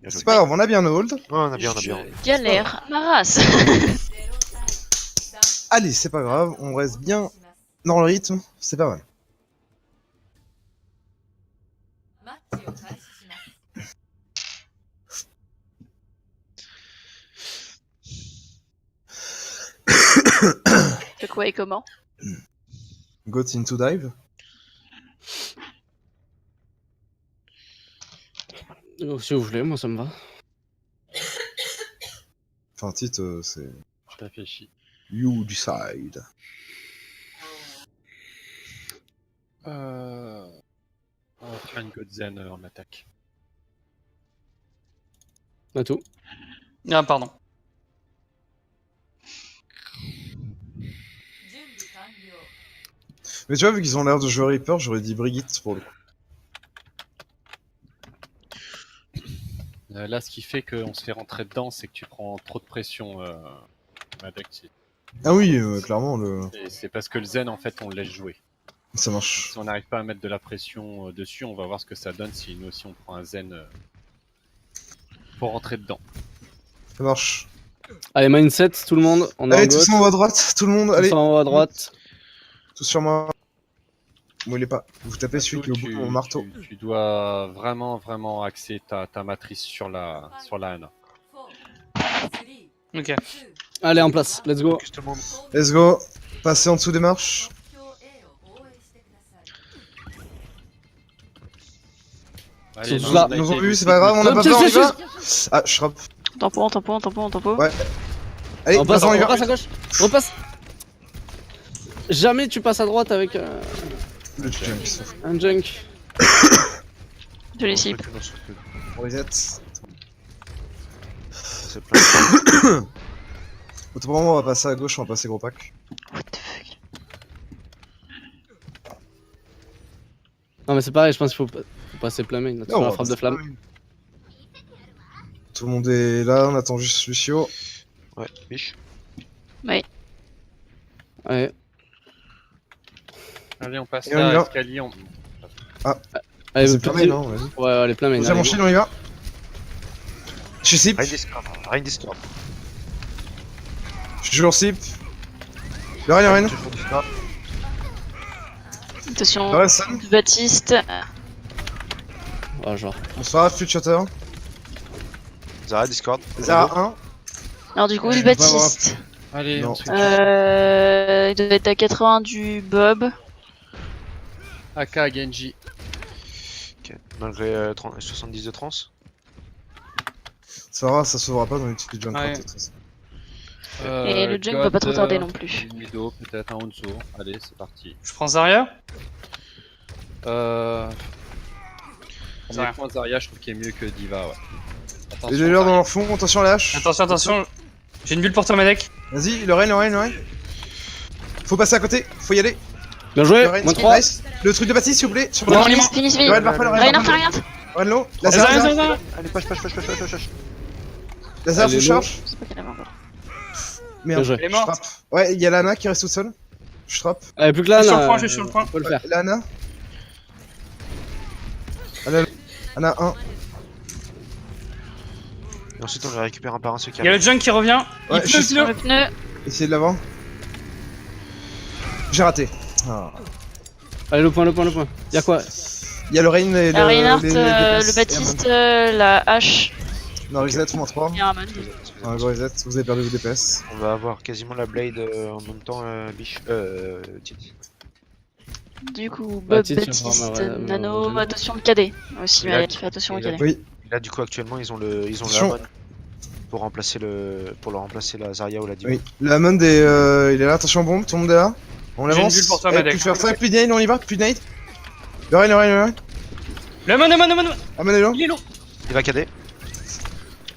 S3: Bien joué.
S4: C'est pas grave, on a bien nos hold.
S3: Ouais, on a bien.
S5: Galère, ma race.
S4: Allez, c'est pas grave, on reste bien dans le rythme. C'est pas mal.
S5: De quoi et comment?
S4: Got into dive.
S1: Si vous voulez, moi ça me va.
S4: Enfin, titre, c'est
S6: Je réfléchis.
S4: You Decide.
S6: On va faire une Godzen en attaque.
S1: À tout.
S2: Ah, pardon.
S4: Mais tu vois, vu qu'ils ont l'air de jouer Reaper, j'aurais dit Brigitte pour le coup.
S6: Là, ce qui fait qu'on se fait rentrer dedans, c'est que tu prends trop de pression, Madec.
S4: Ah oui, clairement,
S6: Et c'est parce que le Zen, en fait, on le laisse jouer.
S4: ça marche.
S6: Si on n'arrive pas à mettre de la pression dessus, on va voir ce que ça donne si nous aussi on prend un Zen pour rentrer dedans.
S4: Ça marche.
S1: Allez, mindset, tout le monde. On est
S4: Allez,
S1: en
S4: tous
S1: gauche.
S4: en haut à droite, tout le monde, allez.
S1: Tous en haut à droite.
S4: Tous sur moi. Bon, il est pas. Vous tapez celui qui est au bout de mon marteau.
S6: Tu dois vraiment axer ta matrice sur la Ana.
S2: Ok.
S1: Allez, en place. Let's go.
S3: Focus tout le monde.
S4: Let's go. Passez en dessous des marches.
S6: Allez,
S1: Ils sont
S6: non,
S1: là.
S6: on a
S4: Ils nous ont
S6: été
S4: vu, c'est pas grave, on a pas
S1: Tiens,
S4: peur, on y
S1: tiens,
S4: va. Ah, je frappe.
S5: Tempo.
S4: Ouais. Allez,
S1: On passe,
S4: maintenant, on y
S1: on
S4: va.
S1: passe à gauche. Repasse. Jamais tu passes à droite avec
S4: Le junk.
S1: un junk.
S5: Je les cible.
S4: On reset.
S3: C'est plein.
S4: Autant pour moi, on va passer à gauche, on va passer gros pack.
S5: What the fuck.
S1: Non, mais c'est pareil, je pense qu'il faut passer plein main. Tu fais
S4: on
S1: la
S4: va
S1: frappe de
S4: passer
S1: flamme.
S4: Tout le monde est là, on attend juste Lucio.
S3: Ouais, biche.
S1: Ouais.
S6: Allez, on passe
S4: Et on y
S6: là,
S4: va.
S6: escalier.
S1: Allez,
S4: C'est
S1: petit-
S4: pas mal, non, vas-y.
S1: Ouais, allez, plein main.
S4: J'ai mon
S1: allez,
S4: shield, on y va. Je suis sip,
S3: Rien Discord. Rien Discord.
S4: je suis toujours sip. Le Reine, Reine.
S3: Toujours Discord.
S5: Attention.
S4: Le Reine, Sam.
S5: Baptiste.
S1: go. Oh, genre.
S4: Bonsoir, Future.
S3: Zara Discord.
S4: Zara 1.
S5: Alors du coup,
S4: Je
S5: le
S4: vais pas avoir-
S5: Baptiste.
S6: Allez,
S4: Non.
S6: on switch.
S5: Il doit être à 80 du Bob.
S6: AK Genji.
S3: Ok. Malgré 70 de trans.
S4: Ça va, ça sauvera pas dans l'étude du junk.
S6: Ouais.
S4: de toute façon.
S5: Et le junk va pas trop tarder non plus.
S6: Une Mido, peut-être un Onzo. Allez, c'est parti.
S2: Je prends Zarya.
S6: Premier point Zarya, je trouve qu'il est mieux que Diva, ouais. Attention,
S4: Les deux leurs dans
S6: Zarya.
S4: leur fond, attention à la hache.
S2: Attention. J'ai une bulle pour toi, Madec.
S4: Vas-y, le Reine. Faut passer à côté, faut y aller.
S1: Bien joué.
S4: Le Reine,
S1: Moins 3.
S4: nice. Le truc de Baptiste, s'il vous plaît. Sur
S2: Non,
S4: le
S5: Finis.
S4: Le Reine, parfois, le Reine.
S5: Rien, rien.
S4: Reine low. La
S2: Zarya.
S4: Zara.
S3: Allez, push.
S4: La Zara,
S1: Elle
S4: full
S1: est
S4: charge.
S5: C'est pas qu'elle avait encore.
S4: Merde,
S1: Bien joué.
S2: Elle est
S4: je
S2: morte.
S4: frappe. Ouais, il y a Lana qui reste toute seule. Je frappe.
S1: Allez, plus que là.
S2: Je suis sur le
S1: là,
S2: point, je suis sur le point.
S1: On peut le faire.
S4: Lana. Lana 1.
S3: Et ensuite, on les récupère un par un ceux qui
S2: Il y a le junk qui revient.
S4: Ouais,
S2: Il
S4: je
S2: pleut,
S4: suis
S2: pleut.
S5: Le pneu.
S4: Essayez de l'avant. J'ai raté. Ah.
S1: Allez, le point. Y'a quoi?
S4: Il y a le Reine et
S5: La Reinhardt,
S4: les
S5: le
S4: DPS.
S5: Baptiste, la hache.
S4: Non, reset, -3.
S5: Et un man.
S4: Un gros reset, vous avez perdu vos DPS.
S3: On va avoir quasiment la blade en même temps, biche. Titi.
S5: Du coup, Bob,
S1: Baptiste,
S5: Baptiste,
S1: il va vraiment,
S5: Nano,
S1: vraiment,
S5: attention le cadet. Aussi,
S3: Et là,
S5: Malek, fais attention au
S3: et là,
S5: cadet.
S4: Oui,
S3: Et là, du coup, actuellement, ils ont le
S4: Attention.
S3: Amon pour remplacer la Zarya ou la Diva.
S4: oui. Le Hammond est, il est là, attention bombe, tout le monde est là. On
S2: J'ai une
S4: avance.
S2: bulle pour toi,
S4: Eh,
S2: Madec.
S4: plus de faire 5, plus de nade, on y va, plus de nade. Le Reine.
S2: Le man.
S4: Hammond est là.
S2: Il est lourd.
S3: Il va cadet.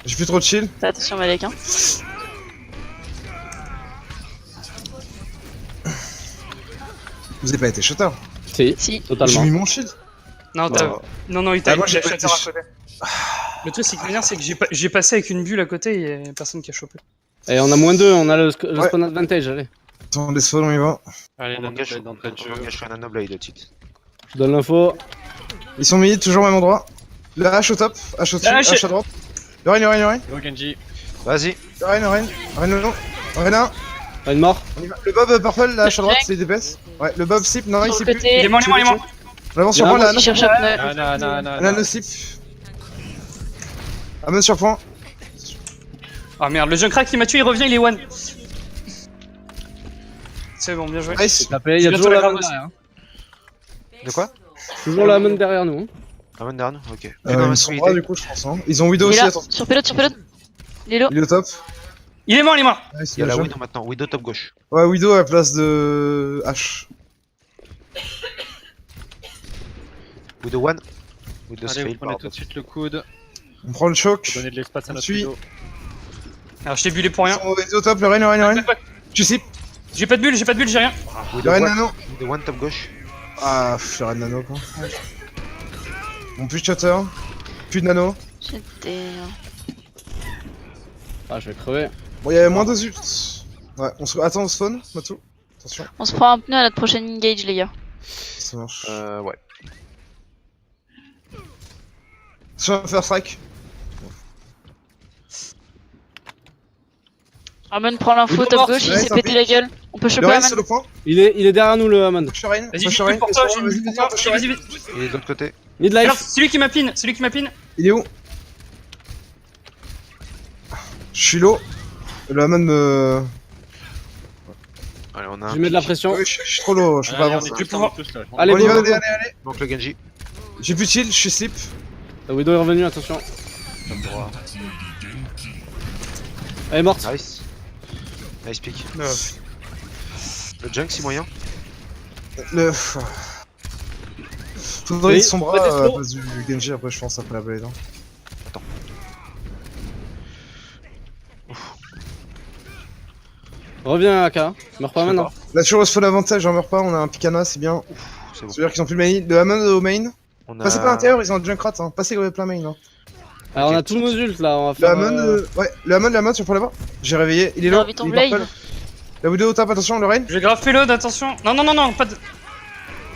S4: J'ai plus trop de shield.
S5: Fais attention Malek, hein.
S4: Vous avez pas été shutter.
S1: Si,
S5: Si.
S4: J'ai
S1: totalement.
S4: mis mon shield.
S2: Non, t'as...
S4: Bah,
S2: Non, il t'a
S4: Ah, moi,
S2: il
S4: j'ai
S2: t'a
S4: pas
S2: shatter
S4: été
S2: à côté. Le truc, c'est que c'est que j'ai passé avec une bulle à côté et personne qui a chopé.
S1: Et on a -2, on a le
S4: Ouais.
S1: spawn advantage, allez.
S4: Attends, laisse fall, on y va.
S6: Allez,
S3: On
S6: Nano
S3: engage
S6: Blade d'entrée de jeu.
S3: un Nanoblade, Titi.
S1: Je donne l'info.
S4: Ils sont mid, toujours au même endroit. Le H au top, H au-dessus,
S2: La hache.
S4: H à droite. Le Reine.
S6: Go Genji.
S3: Vas-y.
S4: Le Reine le long. Reine 1.
S1: Pas une mort.
S4: On y va. Le Bob Purple, là, H à droite, c'est les DPS. Ouais, le Bob sip, non, il
S5: Sur
S4: sip
S5: le
S4: plus.
S5: côté.
S2: Il est mort.
S4: On avance sur
S1: Il y a
S4: point,
S1: un
S4: là,
S5: Il cherche un pneu.
S4: Ana no sip. Amon sur point.
S2: Ah merde, le junk crack qui m'a tué, il revient, il est one. C'est bon, bien joué.
S4: Nice.
S1: Tapé, il y a
S2: Bientôt
S1: toujours
S2: la
S1: la
S2: grave
S1: main
S2: aussi.
S1: derrière.
S3: De quoi
S1: Toujours la main derrière nous. hein.
S3: Amon derrière nous. Ok.
S4: Ils sont bras, du coup, je pense. Hein. Ils ont Widow
S5: Il est
S4: aussi,
S5: là,
S4: attends.
S5: sur pilote. Il est lourd.
S4: Il est au top.
S2: Il est mort.
S4: Nice,
S3: Il y a
S4: bien
S3: la
S4: joué.
S3: Widow maintenant. Widow top gauche.
S4: Ouais, Widow à la place de H.
S3: Widow one. Widow
S6: Allez, vous
S3: fail,
S6: prenez
S3: pardon.
S6: tout de suite le coude.
S4: On prend le choc.
S6: Pour donner de l'espace à
S4: On
S6: notre
S4: suit.
S6: Widow.
S2: Alors je t'ai bullé pour rien.
S4: On va au top, le Reine. Tu sais,
S2: J'ai pas de bulle, j'ai rien.
S4: le
S3: Widow
S4: Reine
S3: one.
S4: Nano.
S3: Widow one top gauche.
S4: Ah, le Reine Nano quoi. Bon, plus de Shatter, plus de Nano.
S5: J'étais.
S1: Ah, je vais crever.
S4: Bon, il y avait moins de ult. Ouais, attends, on spawn, Matsu. Attention,
S5: On se prend un pneu à notre prochaine engage, les gars.
S4: ça marche.
S3: Ouais.
S4: Sur un first strike.
S5: Amon prend l'info
S1: Widow
S5: top
S1: morte.
S5: gauche, il
S4: Ouais,
S5: s'est
S4: c'est un
S5: pété
S4: pic.
S5: la gueule. On peut
S4: Le
S5: choper
S4: Reine,
S5: Amon.
S4: c'est le point.
S1: Il est derrière nous, le Amon.
S4: Push Reine.
S2: Vas-y,
S4: Push
S2: j'ai
S4: Reine.
S2: une pour toi,
S4: Push
S2: j'ai
S4: Reine,
S2: une
S4: vas-y,
S2: pour toi.
S4: push
S2: Vas-y,
S4: Reine.
S2: vas-y.
S3: Il est de l'autre côté.
S1: Mid
S2: Alors,
S1: life.
S2: celui qui m'a pin.
S4: Il est où? Je suis low. Le Hammond me.
S3: Allez, on a
S1: Je
S3: un
S1: mets de la
S3: pic.
S1: pression.
S4: Oui, je suis trop low, je peux pas
S6: Allez, on
S4: avancer.
S6: est tous là, on est tous là.
S1: Allez,
S4: On y
S1: go,
S4: va,
S1: go, go.
S4: allez.
S3: Donc le Genji.
S4: J'ai plus de shield, je suis slip.
S1: La Widow est revenue, attention. Elle est morte.
S3: Nice. Nice pick. Le junk, si moyen.
S4: Le. Faudrait
S1: Oui,
S4: son bras
S1: peut-être
S4: à
S1: trop.
S4: place du Genji après, je pense, après la blade. Hein.
S1: Reviens, AK. Meurs pas maintenant.
S4: Là, sur le spawn avantage, j'en meurs pas, on a un Picana, c'est bien.
S3: C'est bon.
S4: C'est-à-dire qu'ils ont plus le main. Le Hammond au main.
S3: On a...
S4: Passez pas à l'intérieur, ils ont le Junkrat, hein. Passez plein main. Hein.
S1: Alors, on a
S3: Ok.
S1: tous nos ults là. On va
S4: Le
S1: faire.
S4: Hammond, ouais, le Hammond, tu peux l'avoir. J'ai réveillé, il est
S5: J'ai
S4: là.
S5: envie de ton
S4: Il est
S5: blade.
S4: purple. La Widow au top, attention, le Reine.
S2: Je vais grave payload, attention. Non, pas de.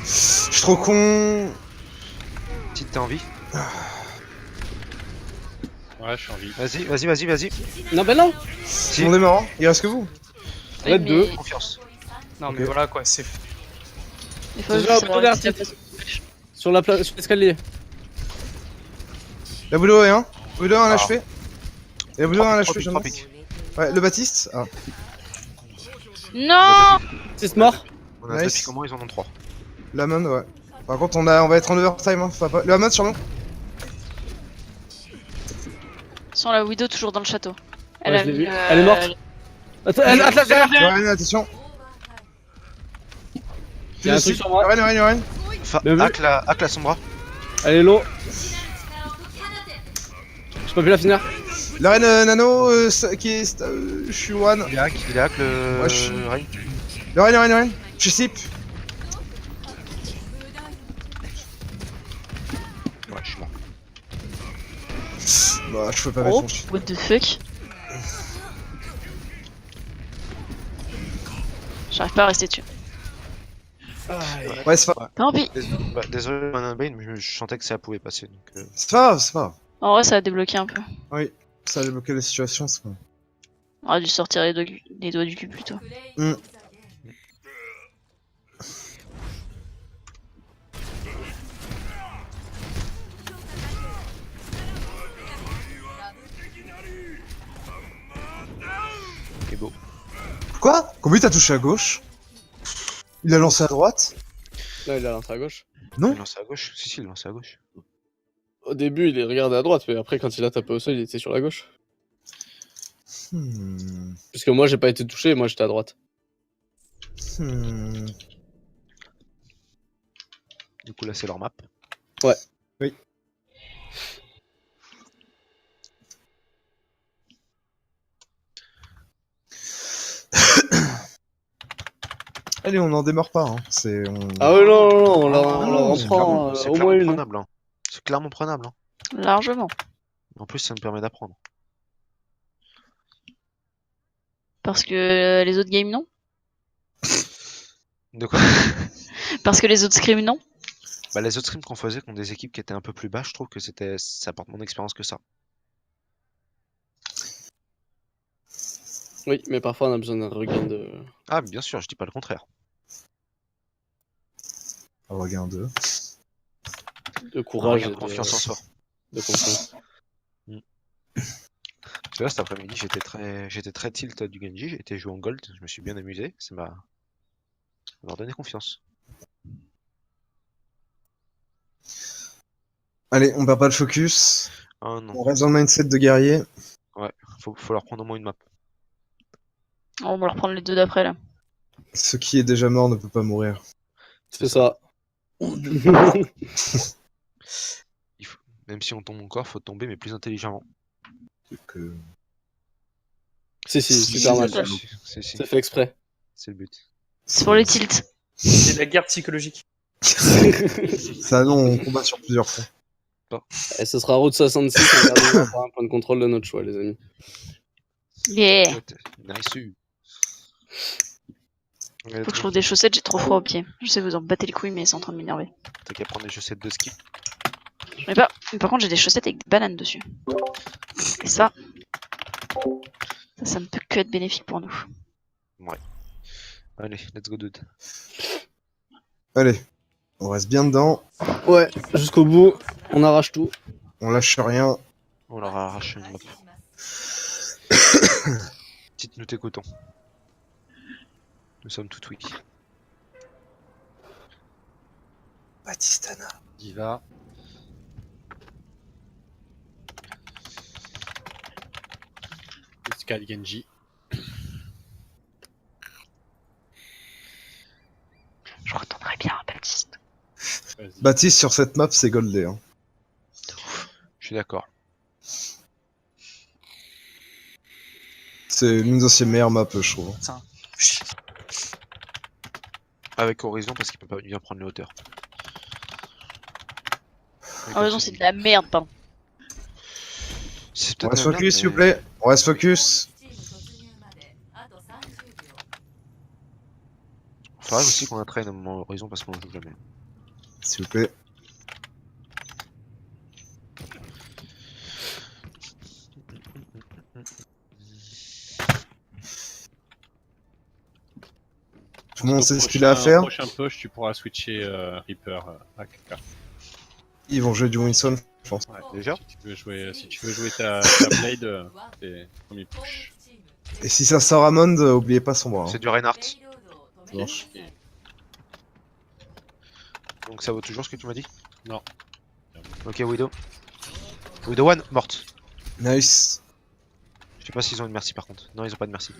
S4: Je suis trop con.
S3: Si t'as envie.
S6: Ouais, je suis en vie.
S3: Vas-y.
S1: Non, ben non.
S3: Si.
S4: On est mort, hein. Il reste que vous.
S5: Oui,
S1: Red
S5: mais
S1: 2.
S3: Confiance.
S2: Non, mais
S4: Ok.
S2: voilà quoi, c'est.
S5: il faut
S1: Déjà,
S5: savoir
S1: Widow
S5: utiliser
S1: derrière,
S5: la
S1: sur l'escalier.
S4: La Widow est 1. Widow a un
S3: Ah.
S4: HP. Et la Widow a un HP,
S3: Trois
S4: j'en ai.
S3: pics.
S4: Ouais, le Baptiste. Ah.
S5: Non.
S1: 6 morts.
S3: On a
S4: Nice.
S3: nice. Comment ils en ont 3.
S4: Le Hammond, ouais. Par contre, on va être en overtime, hein. Faut pas... Le Hammond sur nous.
S5: Sans la Widow toujours dans le château.
S1: Ouais,
S5: a
S1: je l'ai
S5: mis,
S1: vue. Elle est morte. Attends, Atlas derrière.
S4: Le Reine, attention.
S1: Il y a un truc sur moi.
S4: Le Reine.
S1: Bien vu.
S3: Hack la sombra.
S1: Elle est low. Je peux plus la finir.
S4: La Reine Nano, qui est. Je suis one.
S3: Il est hack le.
S4: Ouais, je suis-
S3: Rein.
S4: Le Reine. Je suis slip.
S3: Ouais, je suis mort.
S4: Bah, je peux pas mettre
S5: Oh,
S4: mon shit.
S5: what the fuck. J'arrive pas à rester dessus.
S4: Ouais, c'est pas
S5: Tant pis.
S3: Désolé, Mana Bane, mais je sentais que ça pouvait passer. Donc,
S4: c'est pas grave, c'est pas grave.
S5: En vrai, ça a débloqué un peu.
S4: Ça a débloqué la situation, c'est pas grave.
S5: On aurait dû sortir les doigts du cul plutôt.
S3: c'est beau.
S4: Quoi? Combien t'as touché à gauche? Il a lancé à droite?
S1: Là, il a lancé à gauche.
S3: Il est lancé à gauche. Si, il est lancé à gauche.
S1: Au début, il est regardé à droite, mais après, quand il a tapé au sol, il était sur la gauche.
S4: Hmm.
S1: Puisque moi, j'ai pas été touché, moi, j'étais à droite.
S4: Hmm.
S3: Du coup, là, c'est leur map.
S4: Allez, on n'en démarre pas, hein. C'est.
S1: Ah ouais, non, on la
S4: non,
S3: C'est
S1: reprend
S3: clairement- c'est
S1: au
S3: clairement
S1: moins une.
S3: prenable. Hein. C'est clairement prenable. Hein.
S5: Largement.
S3: En plus, ça me permet d'apprendre.
S5: Parce que les autres games non.
S3: De quoi?
S5: Parce que les autres scrims non.
S3: Bah, les autres streams qu'on faisait contre des équipes qui étaient un peu plus bas, je trouve que ça apporte mon expérience que ça.
S1: Oui, mais parfois, on a besoin d'un regain de
S3: Ah, bien sûr, je dis pas le contraire.
S4: Oh, regarde.
S1: courage et
S3: Regarde, confiance en soi.
S1: de confiance.
S3: Parce que là, cet après-midi, j'étais très tilt du Genji, j'ai été jouer en gold, je me suis bien amusé, ça m'a donné confiance.
S4: Allez, on perd pas le focus.
S3: Oh non,
S4: On reste dans le mindset de guerrier.
S3: faut leur prendre au moins une map.
S5: On va leur prendre les deux d'après là.
S4: Ce qui est déjà mort ne peut pas mourir.
S1: C'est ça.
S3: Même si on tombe encore, faut tomber, mais plus intelligemment.
S4: Que...
S1: Si, super mal.
S3: C'est
S1: C'est fait exprès.
S3: c'est le but.
S5: C'est pour le tilt.
S2: C'est de la guerre psychologique.
S4: Ça, non, on combat sur plusieurs fronts.
S1: Et ce sera Route 66, on gardera pour un point de contrôle de notre choix, les amis.
S5: Yeah.
S3: Nice.
S5: Faut que je trouve des chaussettes, j'ai trop froid aux pieds. Je sais, vous en battez les couilles, mais c'est en train de m'énerver.
S3: T'as qu'à prendre des chaussettes de ski.
S5: J'en ai pas. Mais par contre, j'ai des chaussettes avec des bananes dessus. Et ça ne peut que être bénéfique pour nous.
S3: Allez, let's go dude.
S4: Allez, on reste bien dedans,
S1: Ouais, jusqu'au bout, on arrache tout.
S4: on lâche rien.
S3: On leur a arraché une map. Petite, nous t'écoutons. Nous sommes tout wiki.
S4: Batistana.
S6: Diva. Pascal Genji.
S5: Je retournerai bien à Baptiste.
S6: Vas-y.
S4: Baptiste sur cette map, c'est goldé. Hein.
S3: Je suis d'accord.
S4: C'est l'une de ses meilleures maps, je trouve.
S2: Putain.
S3: Avec Horizon parce qu'il peut pas bien prendre les hauteurs.
S5: En raison, c'est de la merde, pardon.
S3: C'est
S4: On
S3: peut-être
S4: reste
S3: la merde,
S4: focus, s'il vous
S3: mais-
S4: plaît. On reste focus.
S3: Faudrait aussi qu'on entraîne à un moment Horizon parce qu'on joue jamais.
S4: S'il vous plaît. Tout le monde sait ce qu'il a à faire.
S6: Prochain push, tu pourras switcher Reaper à KK.
S4: Ils vont jouer du Winston, je pense.
S6: Ouais,
S3: Déjà
S6: si tu veux jouer ta Blade, c'est premier push.
S4: Et si ça sort Amond, oubliez pas son bras. Hein.
S3: C'est du Reinhardt.
S4: Ça marche.
S3: Donc ça vaut toujours ce que tu m'as dit?
S6: Non.
S3: Ok, Widow. Widow 1, morte.
S4: Nice.
S3: Je sais pas s'ils ont une merci par contre. Non, ils ont pas de merci.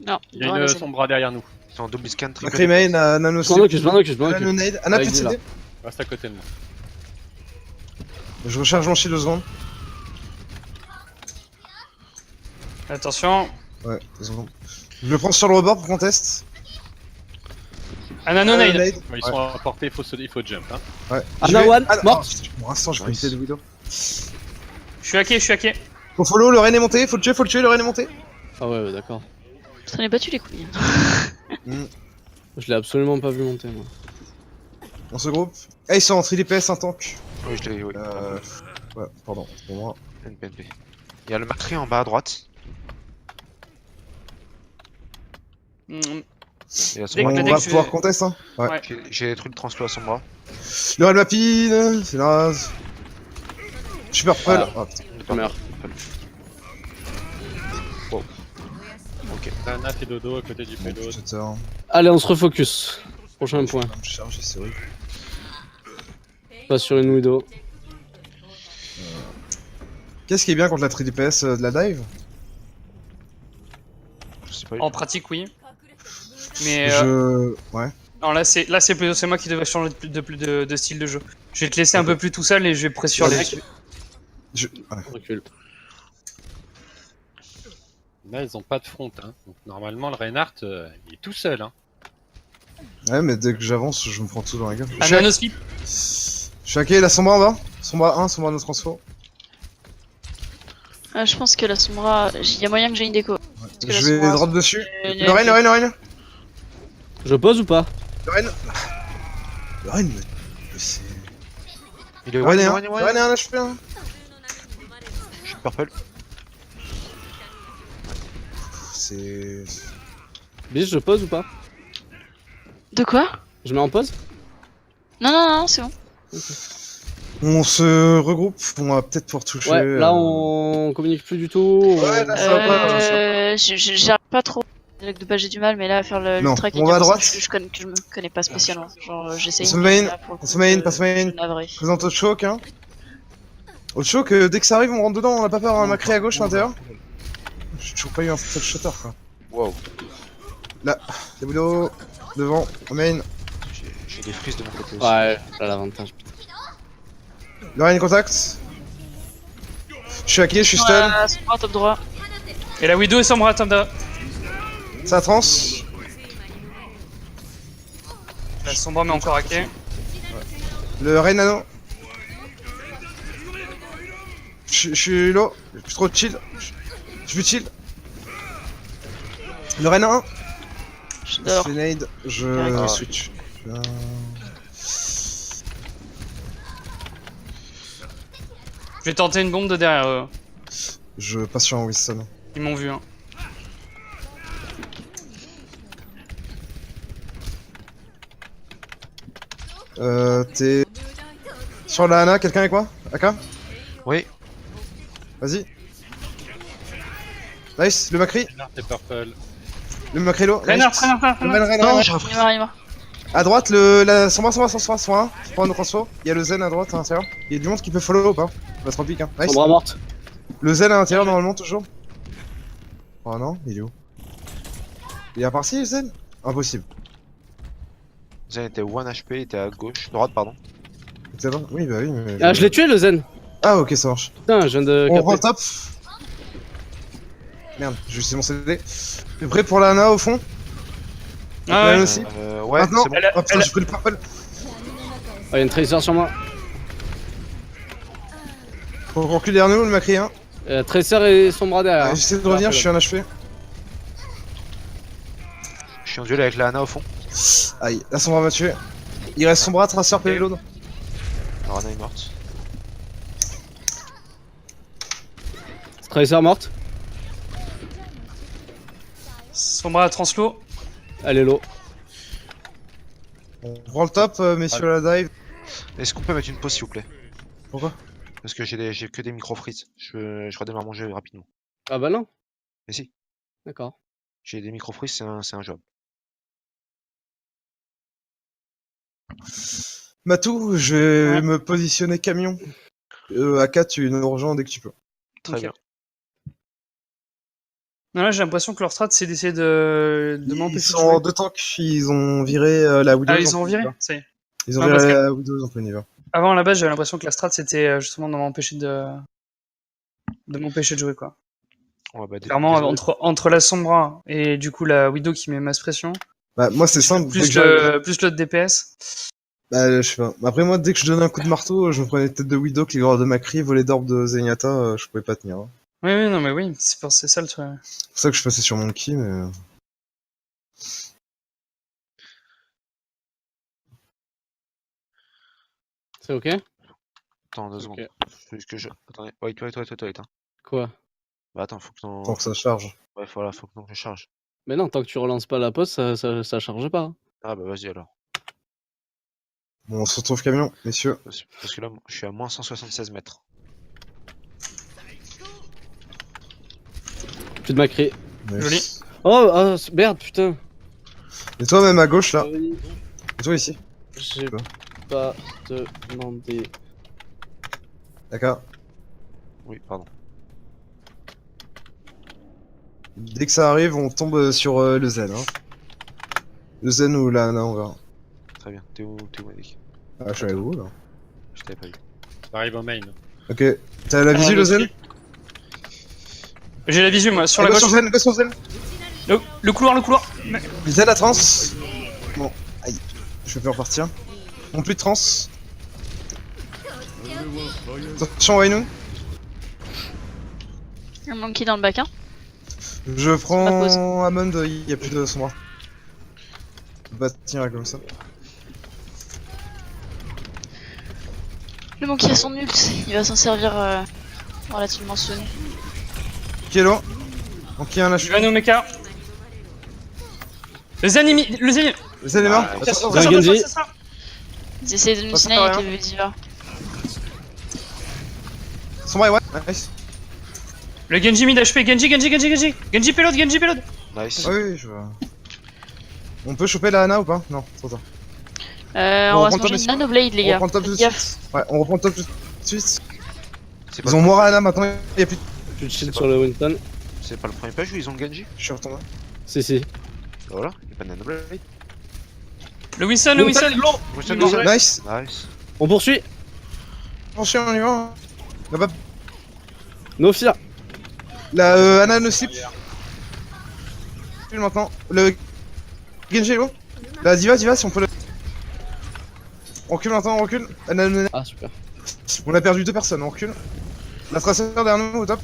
S5: Non,
S6: Il y a une Sombra derrière nous.
S3: Ils sont en double scan, triple.
S4: Macrimane, Nano
S1: Je m'en occupe, je m'en occupe, je m'en
S4: Nano
S1: occupe.
S4: Nade. Anna,
S1: Avec
S4: petite
S1: lui, là.
S4: CD.
S6: Reste à côté de moi.
S4: Je recharge mon shield 2 secondes.
S2: Attention.
S4: Ouais, 2 secondes. Je le prends sur le rebord pour qu'on teste.
S2: Un nano-nade.
S4: Nade.
S6: Ils sont à portée, il faut jump. Hein.
S4: Ouais.
S1: Anna
S4: Je vais-
S1: one,
S4: Ah,
S1: morte.
S4: oh, pour l'instant, je vais
S3: Nice.
S4: éviter de Widow.
S2: Je suis hacké, je suis hacké.
S4: Faut follow, le Ren est monté. Faut le tuer, le Ren est monté.
S1: Ah ouais, d'accord.
S5: Ça n'est battu les couilles.
S1: Je l'ai absolument pas vu monter, moi.
S4: On se groupe. Eh, ils sont en 3 DPS, un tank.
S3: Oui, je l'ai, oui.
S4: Ouais, pardon, c'est pour moi.
S3: NPNP. Il y a le Macri en bas à droite.
S2: Mm,
S3: Et la
S2: Dès
S3: Sombra.
S2: que-
S4: On
S2: dès
S4: va
S2: que je-
S4: pouvoir contest, hein. Ouais.
S2: Ouais.
S3: J'ai détruit le transfo à Sombra.
S4: Le Ren Mapine, c'est naze. Super Pearl.
S1: Ah.
S4: Oh, putain.
S1: Je meurs.
S3: Ok.
S6: Nana fait dodo à côté du
S4: Bon,
S6: payload.
S4: putain.
S1: Allez, on se refocus. Prochain point.
S4: Je vais me charger, c'est horrible.
S1: Pas sur une Widow.
S4: Qu'est-ce qui est bien contre la 3 DPS de la dive?
S3: Je sais pas.
S2: En pratique, oui. Mais
S4: Ouais.
S2: non, là c'est plutôt c'est moi qui devrais changer de style de jeu. Je vais te laisser un peu plus tout seul et je vais presser sur les.
S4: Ouais.
S1: Recule.
S6: Là, ils ont pas de front. Hein. Donc, normalement, le Reinhardt, il est tout seul. Hein.
S4: Ouais, mais dès que j'avance, je me prends tout dans la gueule.
S2: Un nano slip.
S4: Je suis hacké, la Sombra en bas. Sombra 1, Sombra no transfo.
S5: Je pense que la Sombra, il y a moyen que j'ai une déco. que la
S4: Je vais
S5: Sombra-
S4: drop dessus.
S5: Euh,
S4: Le Ren.
S1: Je pose ou pas?
S4: Le Ren, mais c'est...
S3: Il est
S4: Le Ren est
S3: one,
S4: un.
S3: one,
S4: Le Ren est un HP, hein.
S3: Je suis purple.
S4: C'est...
S1: Biche, je pose ou pas?
S5: De quoi?
S1: Je mets en pause?
S5: Non, c'est bon.
S4: On se regroupe, on va peut-être pouvoir toucher...
S1: Ouais, là on communique plus du tout.
S4: Ouais, là, ça va pas,
S5: J'arrive pas trop. De base, j'ai du mal, mais là, à faire le
S4: Non,
S5: track
S4: on va à droite.
S5: que je me connais pas spécialement. Genre, j'essaye.
S4: On se main,
S5: là, pour le coup,
S4: on se main,
S5: je-
S4: passe main.
S5: je suis navré.
S4: Présente au choc, hein. Au choc, dès que ça arrive, on rentre dedans, on a pas peur, on a Macri à gauche, à l'intérieur. J'ai toujours pas eu un full shutter, quoi.
S3: Wow.
S4: Là, les boulots, devant, on main.
S3: J'ai des frises de mon côté aussi.
S1: Ouais, j'ai l'avantage.
S4: Le Rain contact. Je suis hacké, je suis stun.
S5: Sombra top droit.
S2: Et la Widow et Sombra top droit.
S4: Ça trans.
S2: La Sombra mais encore hacké.
S4: Le Rain nano. Je suis low. Je suis trop chill. Je suis chill. Le Rain 1.
S5: Je dors.
S4: Je fais nade. Je
S5: D'accord.
S4: switch.
S2: Je vais tenter une bombe de derrière eux.
S4: Je passe sur un Wilson.
S2: Ils m'ont vu hein.
S4: T'es... Sur la Ana, quelqu'un avec moi? AK?
S3: Oui.
S4: Vas-y. Nice, le Macri.
S6: Reinhardt et Purple.
S4: Le Macrilo.
S2: Reinhardt.
S4: Le Rain,
S3: Non,
S4: Rain.
S3: j'ai
S5: Il
S3: repris.
S5: est mort, il est mort.
S4: À droite, Sombra, un. Prends un transfo. Il y a le Zen à droite à l'intérieur. Il y a du monde qui peut follow ou pas? On va se repique, hein. Nice.
S1: Sombra morte.
S4: Le Zen à l'intérieur normalement toujours. Oh non, il est où? Il est à part-ci le Zen? Impossible.
S3: Zen était 1 HP, il était à gauche. Droite, pardon.
S4: C'est bon? Oui, bah oui. Mais...
S1: Ah, je l'ai tué le Zen.
S4: Ah, ok, ça marche.
S1: Putain, je viens de
S4: On reprend le
S1: capter.
S4: top. Merde, j'ai utilisé mon CD. T'es prêt pour la Ana au fond?
S2: Ah ouais.
S4: aussi.
S3: Ouais,
S4: Maintenant.
S3: c'est bon.
S4: Oh putain, j'ai pris le purple.
S1: Oh, y'a une tracer sur moi.
S4: Faut reculer derrière nous, le Macri, hein.
S1: Tracer et Sombra derrière.
S4: J'essaie de revenir, je suis un HP.
S3: Je suis en duel avec la Ana au fond.
S4: Aïe, la Sombra m'a tué. Il reste Sombra, Tracer, Payload.
S3: La Ana est morte.
S1: Tracer morte.
S2: Sombra à translo.
S1: Elle est low.
S4: On prend le top, messieurs, à la dive.
S3: Est-ce qu'on peut mettre une pause s'il vous plaît?
S4: Pourquoi?
S3: Parce que j'ai que des micro-frites. Je redémarre mon jeu rapidement.
S1: Ah bah non.
S3: Mais si,
S1: D'accord.
S3: j'ai des micro-frites, c'est un job.
S4: Matou, je vais
S2: Ouais.
S4: me positionner camion. AK, tu nous rejoins dès que tu peux.
S3: Très
S2: Ok.
S3: bien.
S2: Non, là j'ai l'impression que leur strat c'est d'essayer de
S4: Ils
S2: m'empêcher de
S4: sont
S2: jouer.
S4: en deux tanks, ils ont viré la Widows.
S2: Ah ils ont
S4: en
S2: viré
S4: plein hiver.
S2: Ça y est.
S4: Ils ont
S2: Ah,
S4: viré
S2: parce que-
S4: la Widows en plein hiver.
S2: Avant à la base j'avais l'impression que la strat c'était justement de m'empêcher de m'empêcher de jouer quoi.
S3: Ouais, bah,
S2: Clairement
S3: désolé.
S2: entre la Sombra et du coup la Widow qui met masse pression,
S4: Bah, moi, c'est simple. dès
S2: plus
S4: que j'arrive-
S2: plus l'autre DPS.
S4: Bah, je sais pas. Après, moi, dès que je donnais un coup de marteau, je me prenais tête de Widow, Cligor de Macri, volet d'orbe de Zenyatta, je pouvais pas tenir. Hein.
S2: Oui non mais oui, c'est ça le truc.
S4: C'est pour ça que je passais sur mon ki, mais.
S1: C'est ok?
S3: Attends 2
S1: Ok.
S3: secondes. Faut juste que je. Attendez. Wait. Hein.
S1: Quoi?
S3: Bah attends, faut que ton.
S4: Tant que ça charge.
S3: Ouais, voilà, faut que je charge.
S1: Mais non, tant que tu relances pas la pause, ça charge pas.
S3: Ah bah vas-y alors.
S4: Bon, on se retrouve camion, messieurs.
S3: Parce que là, je suis à moins 176 mètres.
S1: Plus de Macri.
S4: Nice.
S2: Joli.
S1: Oh, merde, putain.
S4: Et toi, même à gauche, là.
S1: Oui,
S4: Et toi, ici.
S1: j'ai pas demandé.
S4: D'accord.
S3: Oui, pardon.
S4: Dès que ça arrive, on tombe sur le Zen. Hein. Le Zen ou la Ana, on verra.
S3: Très bien. T'es où, Madik?
S4: Ah, je suis avec vous, là.
S3: Je t'avais pas vu.
S6: Ça arrive au main.
S4: Ok. T'as la visu, le Zen?
S2: J'ai la visu moi sur la
S4: Go
S2: gauche.
S4: sur Zen, go sur Zen.
S2: Le couloir.
S4: Le Zen à trans. Bon, aïe. Je vais plus repartir. Non plus de trans. Attention, Waynoon.
S5: Un monkey dans le bac, hein.
S4: Je
S5: Ma pause.
S4: prends Hammond, il y a plus de Sombra. On va tenir comme ça.
S5: Le monkey a son ult, il va s'en servir relativement soon.
S4: Qui est loin? Donc il y a un lâche.
S2: Je vais au mecha. Le Zen
S4: Le Zen est mort.
S3: Ah,
S4: Attention,
S1: ça, Genji.
S5: Ils essaient de nous
S4: Ça
S5: signer
S4: sert à
S5: avec
S4: rien.
S5: les Diva.
S4: Sombra est what? Nice.
S2: Le Genji mid HP, Genji payload.
S3: Nice.
S4: Ah oui, je vois. On peut choper la Ana ou pas? Non, trop tard.
S5: On
S4: on
S5: va se
S4: reprend
S5: manger
S4: le
S5: une
S4: top,
S5: nanoblade les
S4: On
S5: gars.
S4: reprend le top tout de
S5: Faites gaffe.
S4: suite. Ouais, on reprend le top tout de suite.
S3: C'est pas,
S4: Ils ont mort Ana maintenant, il y a plus de...
S1: Plus de shield sur le Winston.
S3: c'est pas le premier page où ils ont le Genji?
S4: Je suis retombé.
S1: Si.
S3: Bah voilà, il y a pas de nanoblade.
S2: Le Winston.
S3: Winston,
S4: Nice.
S3: Nice.
S1: On poursuit.
S4: attention, on y va. La,
S1: No fear.
S4: la Ana no slip. Maintenant. Le Genji est low. La Diva, si on peut le. On recule maintenant, on recule. Ana no...
S1: Ah, super.
S4: On a perdu 2 personnes, on recule. La traceur derrière nous au top.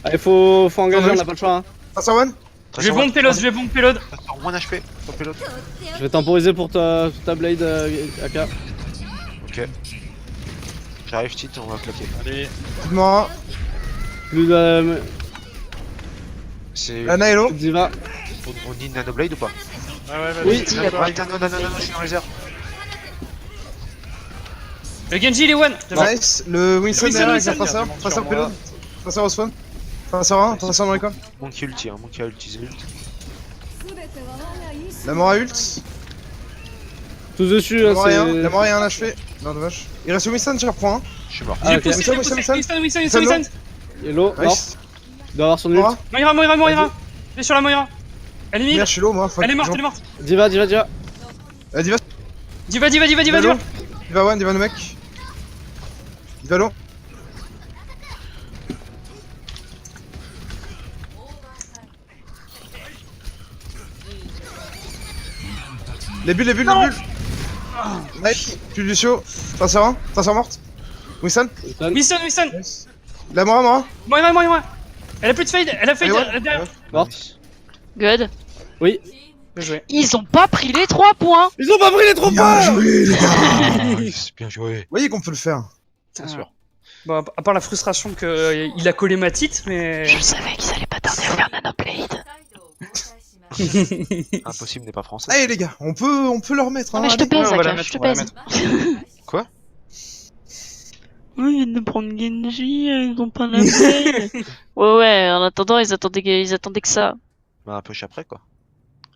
S1: Allez, faut engager, on a pas le choix. Hein.
S4: Tracer one.
S2: Je vais bomb payload, je vais bomb payload.
S3: 1 HP, ton pilote.
S1: Je vais temporiser pour ta blade AK.
S3: Ok. J'arrive, cheat, on va claquer.
S6: Allez,
S4: Coup de Mora.
S1: Plus de
S3: C'est.
S4: Ana est low.
S1: Diva.
S3: On dit Nanoblade ou pas?
S1: Oui.
S5: Si, là-bas.
S3: Ah, non, je suis en réserve.
S2: Le Genji il est one.
S4: Nice. Le Winston derrière avec un tracer.
S6: Winston,
S4: Tracer
S6: sur moi.
S4: payload. Tracer au spawn. Tracer 1, tracer dans l'école.
S3: Monkey ulti, hein, Monkey a utilisé ult.
S4: La Mora ult.
S1: Tous dessus,
S4: La
S1: hein,
S4: Mora est un.
S1: c'est.
S4: La Mora est un HP. Non, dommage. Il reste Winston, je reprends.
S3: Je suis mort.
S1: Ah,
S2: J'ai
S1: ok.
S2: poussé, j'ai
S4: Winston,
S2: poussé.
S4: Winston.
S2: Winston.
S1: Hello, mort.
S4: Nice.
S1: Il doit avoir son ult.
S4: Mora.
S2: Moira. Je vais sur la Moira. Elle est mid.
S4: Merde, je suis low, moi.
S2: Elle est morte.
S1: Diva.
S4: Diva.
S2: Diva.
S4: Diva one, Diva no mec. Diva low. Les bulles. Nice. Plus Lucio. Tracer 1. Tracer morte. Winston.
S2: Winston.
S4: Nice. La Mora.
S2: Moira. Elle a plus de fade. Elle a fade
S4: Allez, ouais.
S2: derrière.
S1: Morte.
S5: Good.
S1: Oui.
S2: Bien joué.
S5: Ils ont pas pris les 3 points.
S1: Ils ont pas pris les 3
S4: Bien
S1: points.
S4: joué, les gars.
S3: Nice, bien joué.
S4: Vous voyez qu'on peut le faire.
S3: Bien sûr.
S2: Bon, à part la frustration qu'il a collé ma tite, mais.
S5: Je savais qu'ils allaient pas tarder à faire Nanoblade.
S3: Impossible n'est pas français.
S4: Allez, les gars, on peut leur mettre.
S5: Non
S4: Hein,
S5: mais je te
S4: allez.
S5: baise,
S2: Ouais, on va la
S5: Aka,
S2: mettre,
S5: je te
S2: on va la
S5: baise.
S3: Quoi?
S5: Oui, ils viennent de prendre Genji, ils ont pas la paix. Ouais, en attendant, ils attendaient que ça.
S3: Bah, un push après, quoi.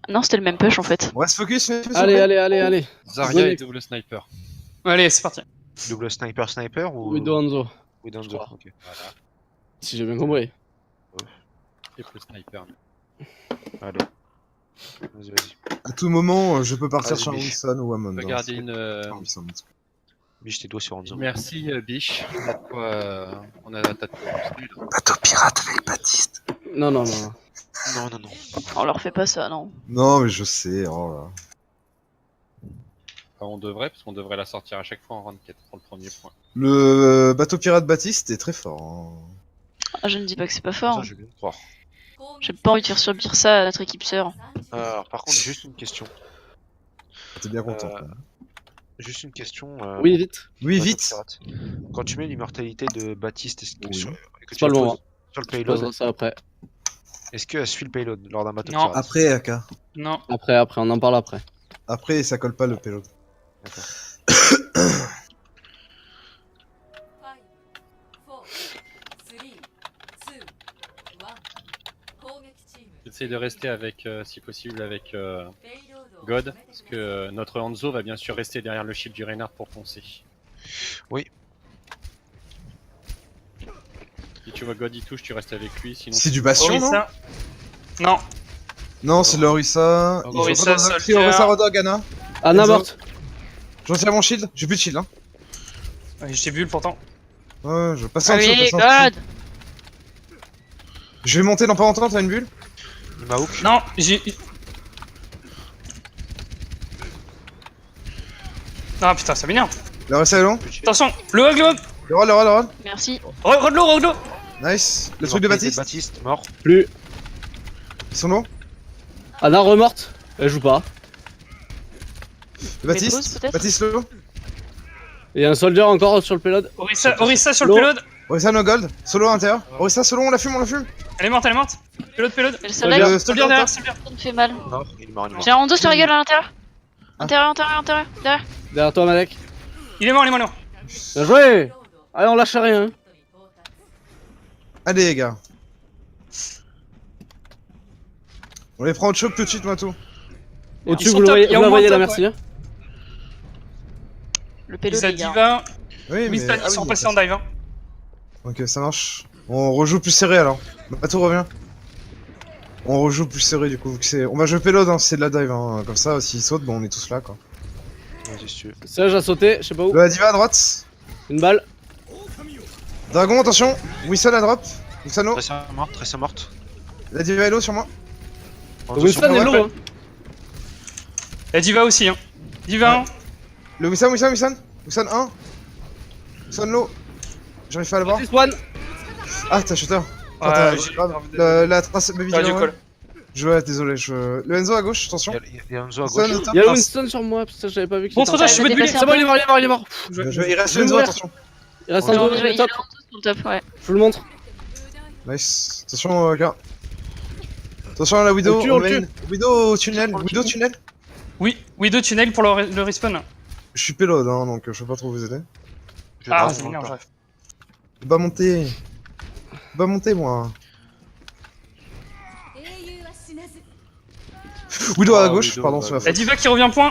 S5: Non, c'était le même push en fait.
S4: On reste focus, s'il vous
S1: Allez,
S4: plaît.
S1: allez.
S6: Zarya
S1: Venez.
S6: et double sniper.
S2: Allez, c'est parti.
S3: Double sniper ou.
S1: Widow Hanzo.
S3: Oui, dans
S1: je
S3: le
S1: crois.
S3: ok.
S6: Voilà.
S1: Si j'ai bien compris.
S6: Triple sniper.
S3: Allez. Vas-y.
S4: À tout moment, je peux partir
S3: Vas-y,
S4: sur
S3: Biche.
S4: Wilson ou Amon.
S6: Regardez une.
S3: Biche tes doigts sur Hanzo.
S6: Merci Biche. On a ta
S4: Bateau pirate avec Baptiste.
S1: Non.
S3: Non.
S5: On leur fait pas ça, non.
S4: Non, mais je sais. Oh là.
S6: Enfin, on devrait, parce qu'on devrait la sortir à chaque fois en round 4 pour le premier point.
S4: Le bateau pirate Baptiste est très fort. Hein.
S5: Ah, je ne dis pas que c'est pas
S3: Ça,
S5: fort.
S3: je vais bien te croire.
S5: J'ai pas envie de faire subir ça à notre équipe sœur.
S3: Alors, par contre, juste une question.
S4: T'es bien content.
S3: Euh,
S4: quand même.
S3: Juste une question.
S1: Oui, vite.
S4: Oui,
S3: Bateau
S4: vite.
S3: pirate. Quand tu mets l'immortalité de Baptiste, est-ce que
S4: Oui.
S3: que
S1: C'est pas le
S3: la
S1: moment.
S3: poses sur le
S1: Je
S3: payload,
S1: poserai ça après.
S3: est-ce qu'elle suit le payload lors d'un bateau
S2: Non.
S3: pirate?
S4: Après, AK.
S2: Non.
S1: Après, on en parle après.
S4: Après, ça colle pas le payload.
S3: D'accord.
S6: J'essaie de rester avec, si possible, avec God, parce que notre Hanzo va bien sûr rester derrière le ship du Reynard pour foncer.
S3: Oui.
S6: Si tu vois God il touche, tu restes avec lui, sinon...
S4: C'est du Bastion, non?
S2: Orisa. Non.
S4: Non, c'est l'Orisa.
S2: Orisa, Soldier.
S4: Orisa, Rodog, Anna.
S1: Anna
S4: Enzo.
S1: morte.
S4: Je retire mon shield. J'ai plus de shield, hein.
S2: Ouais, je t'ai vu pourtant.
S4: Ouais, je passe en dessous.
S5: Allez,
S4: passe en dessous.
S5: God.
S4: Je vais monter dans pas longtemps, t'as une bulle?
S3: Il m'a hook.
S2: Non, j'ai. Ah putain, ça m'énerve.
S4: L'Orisa est long.
S2: Attention, le hog.
S4: Le roll.
S5: Merci.
S2: Rodlo.
S4: Nice. Le truc de
S3: L'immortalité
S4: Baptiste.
S3: mort.
S1: Plus.
S4: Ils sont low.
S1: Anna remorte. Elle joue pas.
S4: Le
S5: Méduse,
S4: Baptiste.
S5: peut-être
S4: Baptiste low.
S1: Et un soldier encore sur le payload.
S2: Orisa sur le
S1: L'eau.
S2: payload.
S4: Orisa no gold. Solo à l'intérieur. Orisa solo, on la fume.
S2: Elle est morte. Payload.
S5: Et le
S1: Soldier.
S5: soleil,
S2: Soldier derrière, Soldier.
S5: ça me fait mal.
S3: Mort. Il est mort.
S5: J'ai un Hondo sur la gueule à l'intérieur.
S4: Ah.
S5: Intérieur, derrière.
S1: Derrière toi, Malek.
S2: Il est mort.
S1: Bien joué. Allez, on lâche rien.
S4: Allez, les gars. On les prend au choc tout de suite, Mato.
S1: Au-dessus,
S2: sont
S1: vous
S2: top, il y a
S1: la
S2: au moins
S1: voyez,
S2: top,
S1: la merci. hein.
S5: Le pélo,
S2: Isa
S5: les gars.
S2: Diva.
S4: Oui,
S2: Winston,
S4: ah
S2: ils sont
S4: oui,
S2: passés en dive. Hein.
S4: Ok, ça marche. On rejoue plus serré alors. Mato revient. On rejoue plus serré du coup. On va jouer payload, hein, c'est de la dive. Hein. Comme ça, s'il saute, bon, on est tous là quoi.
S3: Vas-y, si tu veux.
S1: Sage a sauté, je sais pas où.
S4: Le Diva à droite.
S1: Une balle.
S4: Dragon, attention. Wilson à drop. Wilson,
S3: Tracer morte.
S4: la diva hello sur moi.
S1: Winston est
S4: ouais,
S1: low,
S4: ouais.
S1: hein.
S2: Et Diva aussi, hein. Diva 1.
S4: Le Wilson 1. Wilson low. J'arrive pas à le voir.
S1: One.
S4: Ah, t'as shooter.
S2: Ouais,
S4: J'ai grave. La trace, baby
S2: J'aurais dû
S4: Diva,
S2: call.
S4: ouais. Ouais, désolé, le Enzo à gauche, attention.
S3: Il y a Enzo à
S4: Wilson,
S3: gauche.
S4: attends.
S1: Il y a
S4: Ah,
S1: Winston sur moi, putain, j'avais pas vu que
S2: Montre-toi, je suis
S5: Ouais,
S2: pas de
S5: dépassé
S1: C'est bon, il est mort, il est mort.
S4: Il reste
S1: Je vais
S4: Enzo,
S1: mourir.
S4: attention.
S1: Il reste
S3: Ouais.
S1: un
S5: Non,
S1: dos,
S5: il est
S1: top.
S5: sur le top, ouais.
S1: Je vous le montre.
S4: Nice. Attention, gars. Attention à la Widow,
S1: On le tue.
S4: main. Widow tunnel,
S5: On le
S4: Widow
S5: tue.
S4: tunnel.
S2: Oui, 2 tunnels pour le respawn.
S4: Je suis payload, hein, donc je peux pas trop vous aider.
S2: Ah,
S3: drop,
S2: c'est
S3: moi,
S2: mignon,
S3: encore.
S2: j'arrive.
S4: Bah monter, moi. Widow à
S6: Ah,
S4: gauche,
S6: Widow,
S4: pardon,
S6: bah,
S4: c'est ma
S2: Et
S4: faute.
S2: Diva qui revient point.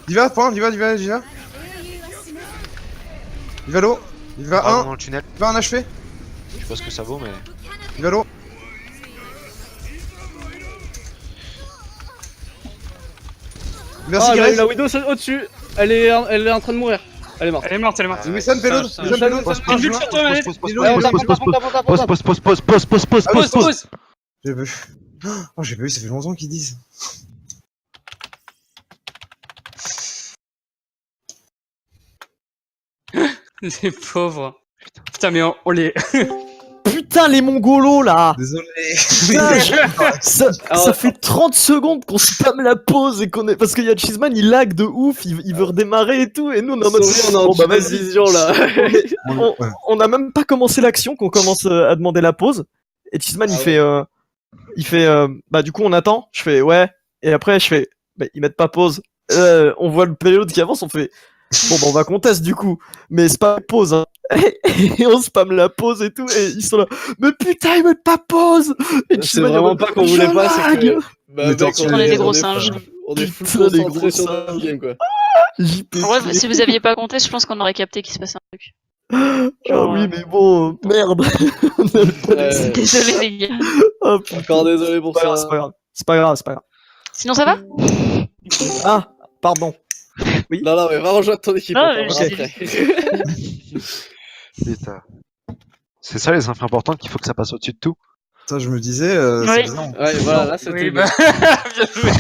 S4: Diva, point, Diva. Diva low. Diva
S3: Dragon
S4: 1.
S3: dans le tunnel.
S4: Diva 1 HP.
S3: Je sais pas ce que ça vaut, mais.
S4: Diva low. Merci,
S1: Ah,
S4: Grace.
S1: la Widow c'est au-dessus. Elle est en train de mourir. Elle est morte.
S2: Elle est morte, elle est morte.
S4: Wilson, payload.
S6: ça,
S4: Wilson, payload.
S2: Une bulle sur toi, Manette.
S1: Ouais, on tape, on tape, on tape, on tape, on tape.
S2: Pause.
S4: J'ai vu. Oh, j'ai pas vu, ça fait longtemps qu'ils disent.
S2: Les pauvres. Putain, mais on les.
S7: Putain, les mongolos là!
S4: Désolé.
S7: Putain, ça
S1: Alors-
S7: fait 30 secondes qu'on spamme la pause et qu'on est. Parce qu'il y a Cheeseman, il lag de ouf, il veut redémarrer et tout, et nous on est en mode.
S1: Sorry, on est en
S7: Bon, bah,
S1: mauvaise
S7: vas-y.
S1: vision là.
S7: On a même pas commencé l'action qu'on commence à demander la pause. Et Cheeseman, il fait, bah du coup on attend. Je fais ouais. Et après je fais, bah ils mettent pas pause. On voit le période qui avance, on fait. Bon bah on va qu'on teste du coup. Mais c'est pas pause hein. Et on spam la pause et tout. Et ils sont là. Mais putain ils mettent pas pause. Et
S1: C'est
S7: Cheeseman, il est en
S1: vraiment
S7: mode,
S1: pas qu'on
S7: je
S1: voulait pas, c'est
S7: lag.
S1: que. Bah,
S4: Les
S1: mec,
S4: tortues,
S5: On est des
S1: est-
S5: gros
S1: est-
S5: singes.
S1: On est full
S7: Putain, les
S1: concentré
S7: gros
S1: sur
S7: singes.
S1: le game quoi.
S7: JP.
S5: En vrai, si vous aviez pas compté, je pense qu'on aurait capté qu'il se passait un truc.
S7: Ah
S5: Genre,
S7: oui mais bon merde. On avait pas
S1: Ouais.
S7: laissé.
S5: Désolé les gars.
S7: Oh, putain.
S1: Encore désolé pour
S7: C'est pas grave,
S1: ça.
S7: c'est pas grave. C'est pas grave, c'est pas grave.
S5: Sinon ça va?
S7: Ah, pardon.
S1: Non, non, mais va rejoindre ton équipe.
S5: Non,
S1: on
S5: mais
S1: parlera
S5: j'ai
S1: après.
S3: Putain. C'est ça les infos importantes qu'il faut que ça passe au-dessus de tout.
S4: Ça, je me disais,
S5: Oui.
S4: c'est bizarre.
S1: Ouais, voilà, là c'était.
S2: Oui, bah. Bien joué.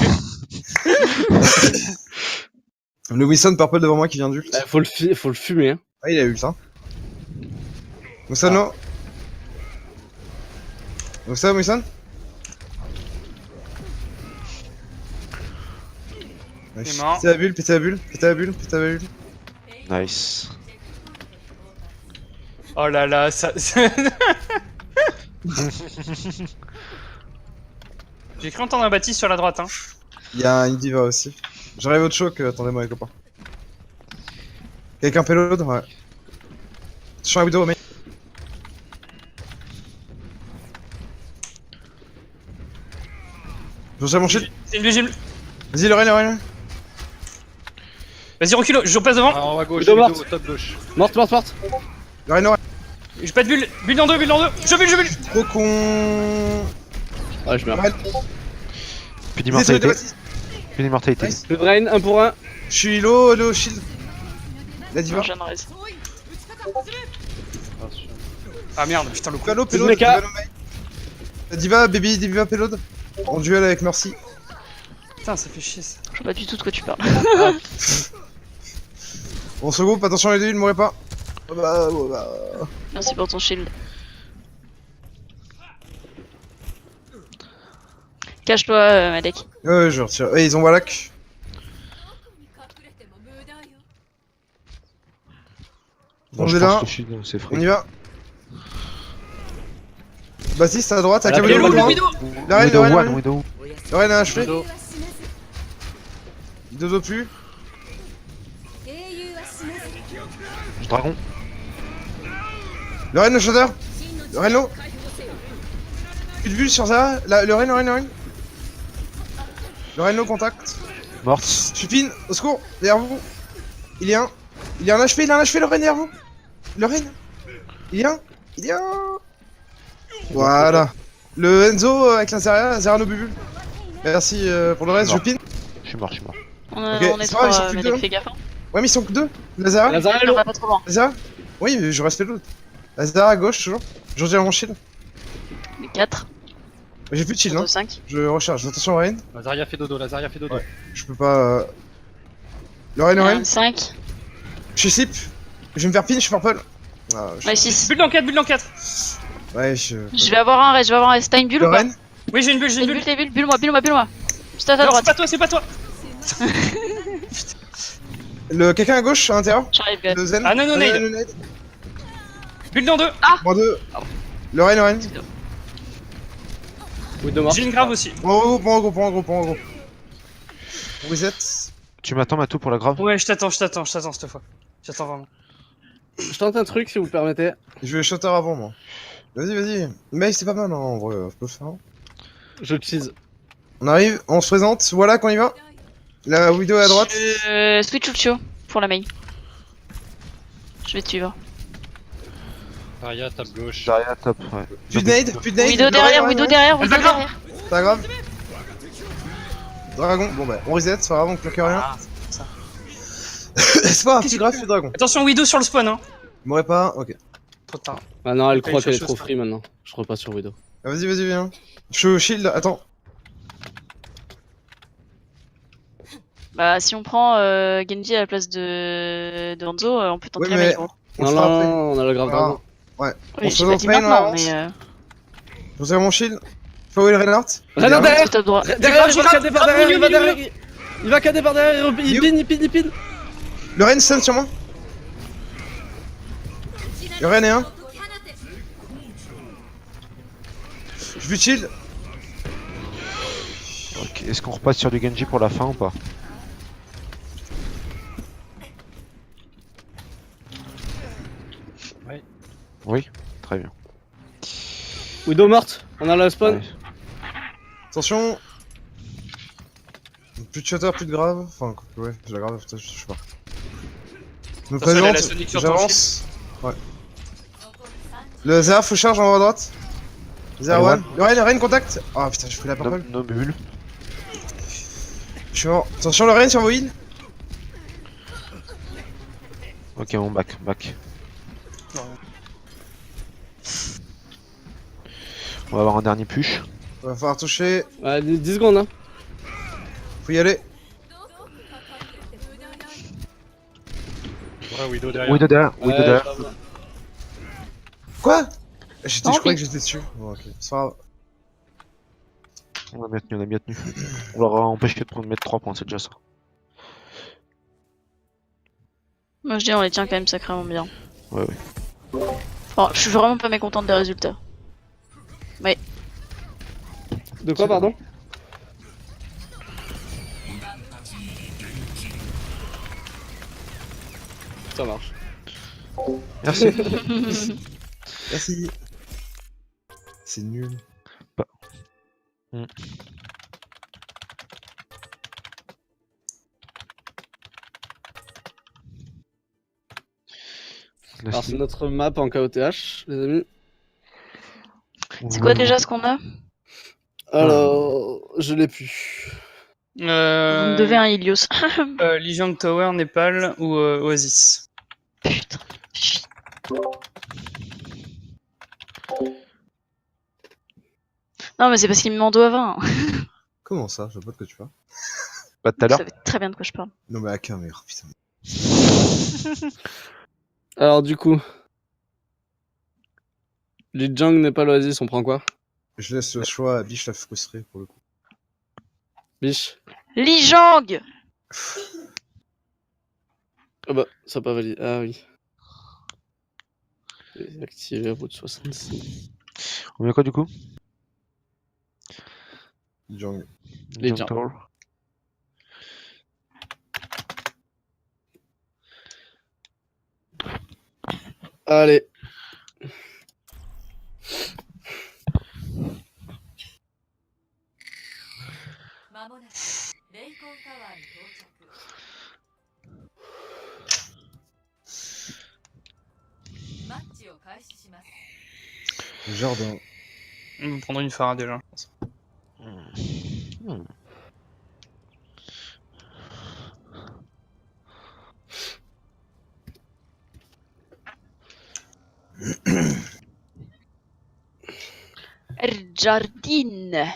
S4: Le Wilson purple devant moi qui vient d'ult.
S1: Faut le fumer. Hein.
S4: Ah, il a ult, hein. Wilson, no. Wilson.
S2: C'est mort.
S4: Pétez la bulle.
S3: Nice.
S2: Oh là là, ça. J'ai cru entendre un Baptiste sur la droite, hein.
S4: Il y a une diva aussi. J'arrive au choc, attendez-moi les copains. Quelqu'un payload? Ouais. Attention à la Widow, mais. Je recherche mon shield.
S2: C'est une deuxième.
S4: Vas-y, Lorraine.
S2: Vas-y, recule, je repasse devant.
S6: Ah, en haut à gauche,
S1: Widow
S6: Widow,
S1: morte.
S6: au top gauche.
S1: Morte.
S4: Lorraine.
S2: J'ai pas de bulle. Bulle dans deux. Je bulle.
S4: Trop con.
S1: Ouais, je meurs.
S4: Lorraine.
S3: Plus d'immortalité.
S4: Désolé,
S3: Plus d'immortalité.
S4: Nice.
S1: Le drain, 1 pour 1.
S4: Je suis low shield. La diva.
S5: Non, j'en reste.
S2: Ah merde, putain, le coup.
S4: Palo,
S1: Plus de
S4: payload.
S1: mecha.
S4: Diva, no main. La diva, baby, diva, payload. En duel avec Mercy.
S2: Putain, ça fait chier ça.
S5: Je vois pas du tout de quoi tu parles.
S4: On se groupe, attention les deux, ne mourrez pas. Oh bah.
S5: Merci pour ton shield. Cache-toi, Madek.
S4: Ouais, je retire. Ouais, ils ont Wallach.
S3: Bon,
S4: On
S3: je
S4: est
S3: pense
S4: là.
S3: que je suis dans ces
S4: On
S3: fruits.
S4: y va. Baptiste à droite, avec la
S1: La
S4: Widow,
S1: Widow,
S4: Widow.
S3: Widow
S4: Lorraine.
S3: one, Widow.
S4: Lorraine a HP.
S1: Widow.
S4: Deux plus.
S3: Dragon.
S4: Lorraine le shooter. Lorraine low. Plus de vue sur ça. Lorraine. Lorraine low contact.
S3: Morte.
S4: Je suis pin, au secours, derrière vous. Il y a un HP, Lorraine derrière vous. Lorraine. Il y a un. Voilà. Le Enzo avec la Zera no bubule. Merci pour le reste, je
S3: Mort.
S4: pin.
S3: Je suis mort.
S5: On
S4: Ok,
S5: est
S4: c'est vrai, ils sont
S5: trois,
S4: plus que
S5: Madek,
S4: deux.
S5: fais gaffe. Hein.
S4: Ouais, mais ils sont que deux. La Zera.
S1: Lazare,
S5: On va pas trop loin.
S4: La Zera. Oui, mais je reste l'autre. Azar à gauche, toujours. Je retire mon shield.
S5: Les 4,
S4: J'ai plus de shield, hein.
S5: 5.
S4: Je recharge. Attention, Ryan.
S6: La Zarya fait dodo, la Zarya fait dodo.
S4: Ouais. Je peux pas. Lorraine.
S5: 5.
S4: Je suis slip. Je vais me faire pin, je suis purple. Ah,
S5: Ouais, 6.
S2: Bulle dans 4, bulle dans 4.
S4: Ouais,
S5: Je vais avoir un reste, je vais avoir un reste. T'as une bulle ou pas?
S4: Lorraine.
S2: Oui, j'ai une bulle, j'ai
S5: T'as
S2: une
S5: une
S2: bulle.
S5: bulle, t'as une bulle, bulle-moi. Juste à ta
S2: Non,
S5: droite.
S2: c'est pas toi.
S4: Quelqu'un à gauche, à l'intérieur.
S5: J'arrive, gars.
S4: Le Zen.
S2: Ah, non, nade.
S4: nade.
S2: Bulle dans 2.
S4: Moins 2. Lorraine.
S1: Widow mort.
S2: J'ai une grave aussi.
S4: On regroupe. On reset.
S3: Tu m'attends, Matou, pour la grave?
S2: Ouais, je t'attends cette fois. J'attends vraiment.
S1: Je tente un truc si vous permettez.
S4: Je vais shutter avant, moi. Vas-y. Mais c'est pas mal, hein, en vrai, je peux le faire.
S1: Je tease.
S4: On arrive, on se présente, voilà qu'on y va. La Widow à droite.
S5: Switch Lucio pour la main. Je vais te suivre.
S6: Zarya, tape gauche.
S3: Zarya, top, ouais.
S4: Plus de nade.
S5: Widow derrière,
S4: Lorraine.
S5: Widow derrière.
S4: C'est pas grave. Dragon, bon bah, on reset, c'est pas grave, on claque rien. C'est pas grave, petit grave, c'est dragon.
S2: Attention, Widow sur le spawn, hein.
S4: M'aurait pas, ok.
S2: Trop tard.
S1: Ah non, elle
S2: Faut
S1: croit
S2: aller
S1: qu'elle est
S2: chercher
S1: trop
S2: ça.
S1: free maintenant. Je crois pas sur Widow.
S4: Ah, vas-y, viens. Je suis au shield, attends.
S5: Bah, si on prend Genji à la place de Hanzo, on peut tenter
S4: Oui,
S5: la
S4: mais
S5: main.
S4: on
S1: Non,
S4: le fera après.
S1: on a le grave
S4: Ah,
S1: dragon.
S4: Ouais.
S5: Oui,
S4: on se
S5: j'ai pas
S4: présente
S5: dit
S4: main, on
S5: maintenant,
S4: avance.
S5: mais
S4: Je retire mon shield. Faut où est le Reinhardt.
S1: Renard derrière.
S5: c'est top droit.
S1: Derrière, il va cader par derrière, il va
S2: milieu.
S1: derrière. Il va cader par derrière, il pin.
S4: Le Rein stun sur moi. Le Rein est un. Je lui shield.
S3: Ok, est-ce qu'on repasse sur du Genji pour la fin ou pas? Oui, très bien.
S1: Widow morte. On a la spawn.
S3: Ouais.
S4: Attention. Plus de shutter, plus de grave. Enfin, ouais, j'ai la grave, je sais pas. Je me
S2: Attention, elle a la
S4: présente,
S2: Sonic sur ton
S4: j'avance. Ouais. Le Zara, faut charge en haut à droite. Zara
S3: Allez,
S4: one. Le Rein, contact. Ah putain, je fais la purple.
S3: No bulle.
S4: Je suis mort. Attention, le Rein sur vos heals.
S3: Ok, on back. On va avoir un dernier push.
S4: Va falloir toucher.
S1: Ouais, 10 secondes, hein.
S4: Faut y aller.
S6: Ouais, Widow derrière.
S3: Widow derrière.
S1: Ouais,
S3: derrière.
S1: je vois.
S4: Quoi? Je
S5: Non,
S4: croyais
S5: mais-
S4: que j'étais dessus. Bon, ok, c'est pas grave.
S3: On a bien tenu. On leur a empêché de mettre 3 points, c'est déjà ça.
S5: Moi je dis on les tient quand même sacrément bien.
S3: Ouais.
S5: Enfin, je suis vraiment pas mécontente des résultats.
S1: De quoi, pardon? Ça marche.
S3: Merci.
S4: Merci. C'est nul.
S1: Alors, c'est notre map en KOTH, les amis.
S5: C'est quoi déjà ce qu'on a?
S1: Alors, je l'ai plus.
S5: Vous me devez un Ilios.
S2: Legion Tower, Népal ou Oasis.
S5: Putain. Shit. Non mais c'est parce qu'il me m'en doit 20.
S4: Comment ça? Je sais pas de quoi tu parles.
S3: Pas tout à
S5: Vous
S3: l'heure.
S5: savez très bien de quoi je parle.
S4: Non, mais à qu'un merde, putain.
S1: Alors, du coup. Les Jung n'est pas l'Oasis, on prend quoi?
S4: Je laisse le choix à Biche la frustrée pour le coup.
S1: Biche.
S5: Lijang.
S1: Ah bah, ça a pas validé. Ah oui. Activé à bout de 66.
S3: On met quoi du coup?
S4: Jung.
S1: Les Jung.
S3: Tower.
S1: Allez.
S4: Le jardin.
S2: On va prendre une Phara déjà, je pense.
S5: Jardine.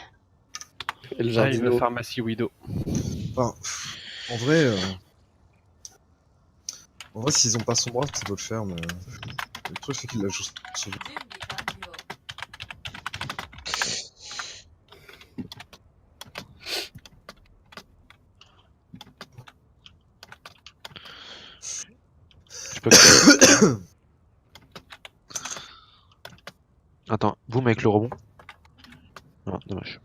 S1: Et le
S6: J'arrive
S1: jardin.
S6: pharmacie Widow.
S4: Enfin, en vrai, s'ils ont pas son bras, ça doit le faire, mais le truc c'est qu'il l'a juste sauvé.
S3: Je peux que- Attends, boum avec le rebond. Non, dommage.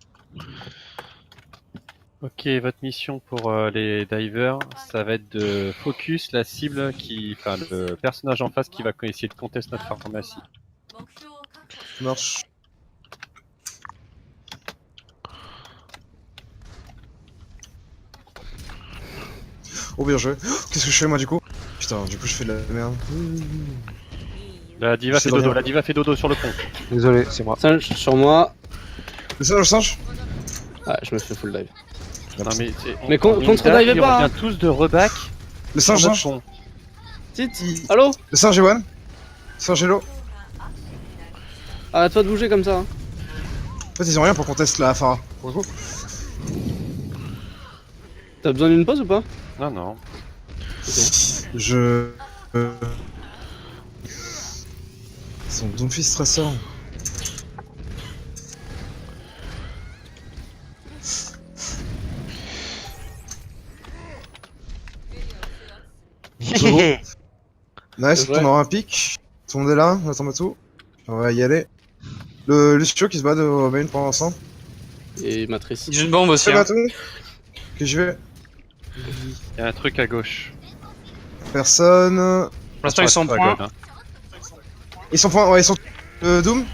S6: Ok, votre mission pour les divers, ça va être de focus la cible enfin le personnage en face qui va essayer de contester notre pharmacie.
S4: Ça marche. Oh bien joué. Qu'est-ce que je fais moi du coup? Putain, du coup je fais de la merde.
S6: La diva
S4: C'est
S6: fait dodo,
S4: rien.
S6: la diva fait dodo sur le pont.
S3: Désolé, c'est moi.
S1: Singe sur moi.
S4: Le singe.
S1: Ouais, je me fais full dive.
S6: Non mais,
S1: Mais contre-divez pas,
S6: On
S1: hein.
S6: revient tous de reback
S4: Le
S6: sur
S4: singe.
S6: notre pont.
S1: Titi. Allô?
S4: Le singe est one. Singe est low.
S1: Arrête-toi de bouger comme ça. Hein.
S4: En fait, ils ont rien pour qu'on teste la Phara. Pour le coup.
S1: T'as besoin d'une pause ou pas?
S6: Non, non.
S4: Je. Son Doomfist stressant. C'est bon. Nice,
S1: Ouais.
S4: on aura un pic. Tout le monde est là, on attend tout. On va y aller. Le Lucio qui se bat de main pour l'instant.
S1: Et Matrice.
S2: J'ai une bombe aussi.
S4: C'est
S2: Hein.
S4: tout. Que je vais.
S6: Il y a un truc à gauche.
S4: Personne.
S2: Pour l'instant, ils sont en
S6: Pas
S2: point.
S6: God, hein.
S4: Ils sont point, ouais, ils sont. Doom.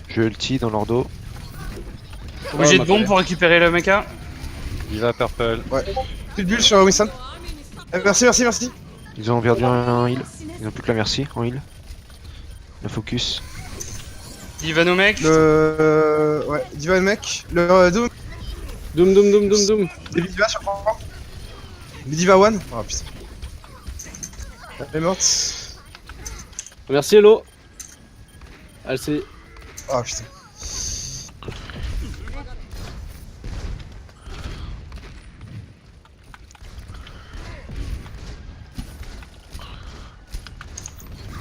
S3: Je ulti dans leur dos.
S2: Obligé
S1: Ouais,
S2: de bombe pour récupérer le mecha.
S6: Diva purple.
S4: Plus de bulle sur Winston. Merci, merci, merci.
S3: Ils ont perdu un heal. Ils ont plus que la merci en heal. Le focus.
S2: Divano mec.
S4: Le. Ouais, Diva mec. Le Doom.
S1: Doom.
S4: Début Diva sur point. Diva one. Oh putain. Elle est morte.
S1: Merci Hello. Elle s'est.
S4: Oh putain.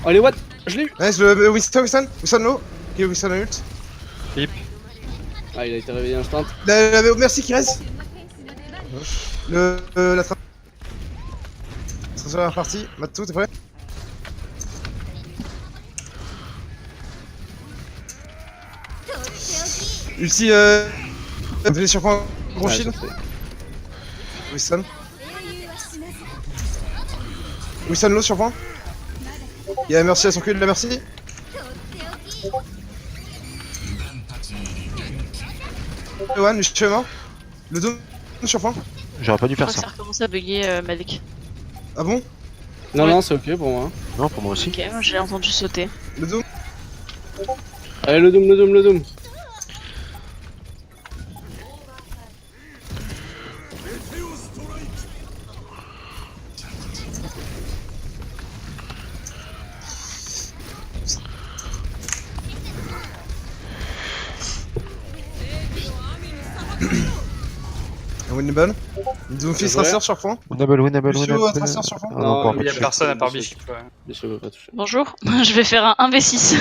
S1: Allez, what? Je l'ai eu.
S4: Nice, le Winston low. Ok, Winston a ult.
S6: Flip.
S1: Ah, il a été réveillé instant.
S4: Merci qui reste. La trappe. C'est la partie. Matou, t'es prêt? Ulti, venez sur point. Gros
S1: Ouais,
S4: shield.
S1: je sais.
S4: Winston. Winston low sur point. Il y a la merci à son cul de la merci. Le one, je suis mort. Le Doom sur point.
S3: J'aurais pas dû
S5: Je crois
S3: faire
S5: que
S3: ça.
S5: ça recommence à bugger, Malik.
S4: Ah bon?
S1: Non,
S5: Ouais.
S1: non, c'est ok pour moi.
S3: Non, pour moi aussi.
S5: Ok, moi j'ai entendu sauter.
S4: Le Doom.
S1: Allez, le Doom.
S4: Un Winnable. Doomfist
S1: C'est vrai.
S4: Tracer sur point.
S3: Winnable.
S4: Lucio, Tracer sur point.
S3: Ah
S1: Non,
S3: non, encore
S1: il
S2: Il y a
S3: pas
S2: personne à part
S1: Bichette.
S2: Bichette. Ouais.
S1: Je peux pas toucher.
S5: Bonjour, je vais faire un 1v6.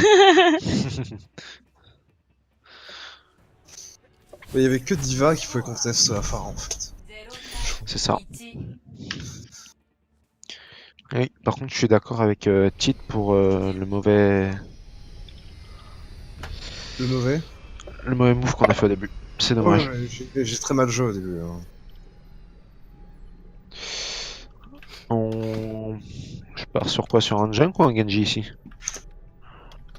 S4: Il y avait que Diva qui pouvait contester la Phara en fait.
S3: C'est ça. Oui, par contre, je suis d'accord avec Tit pour le mauvais move qu'on a fait au début. C'est dommage.
S4: Ouais, j'ai très mal joué au début. Hein.
S3: Je pars sur quoi? Sur un junk ou un Genji ici?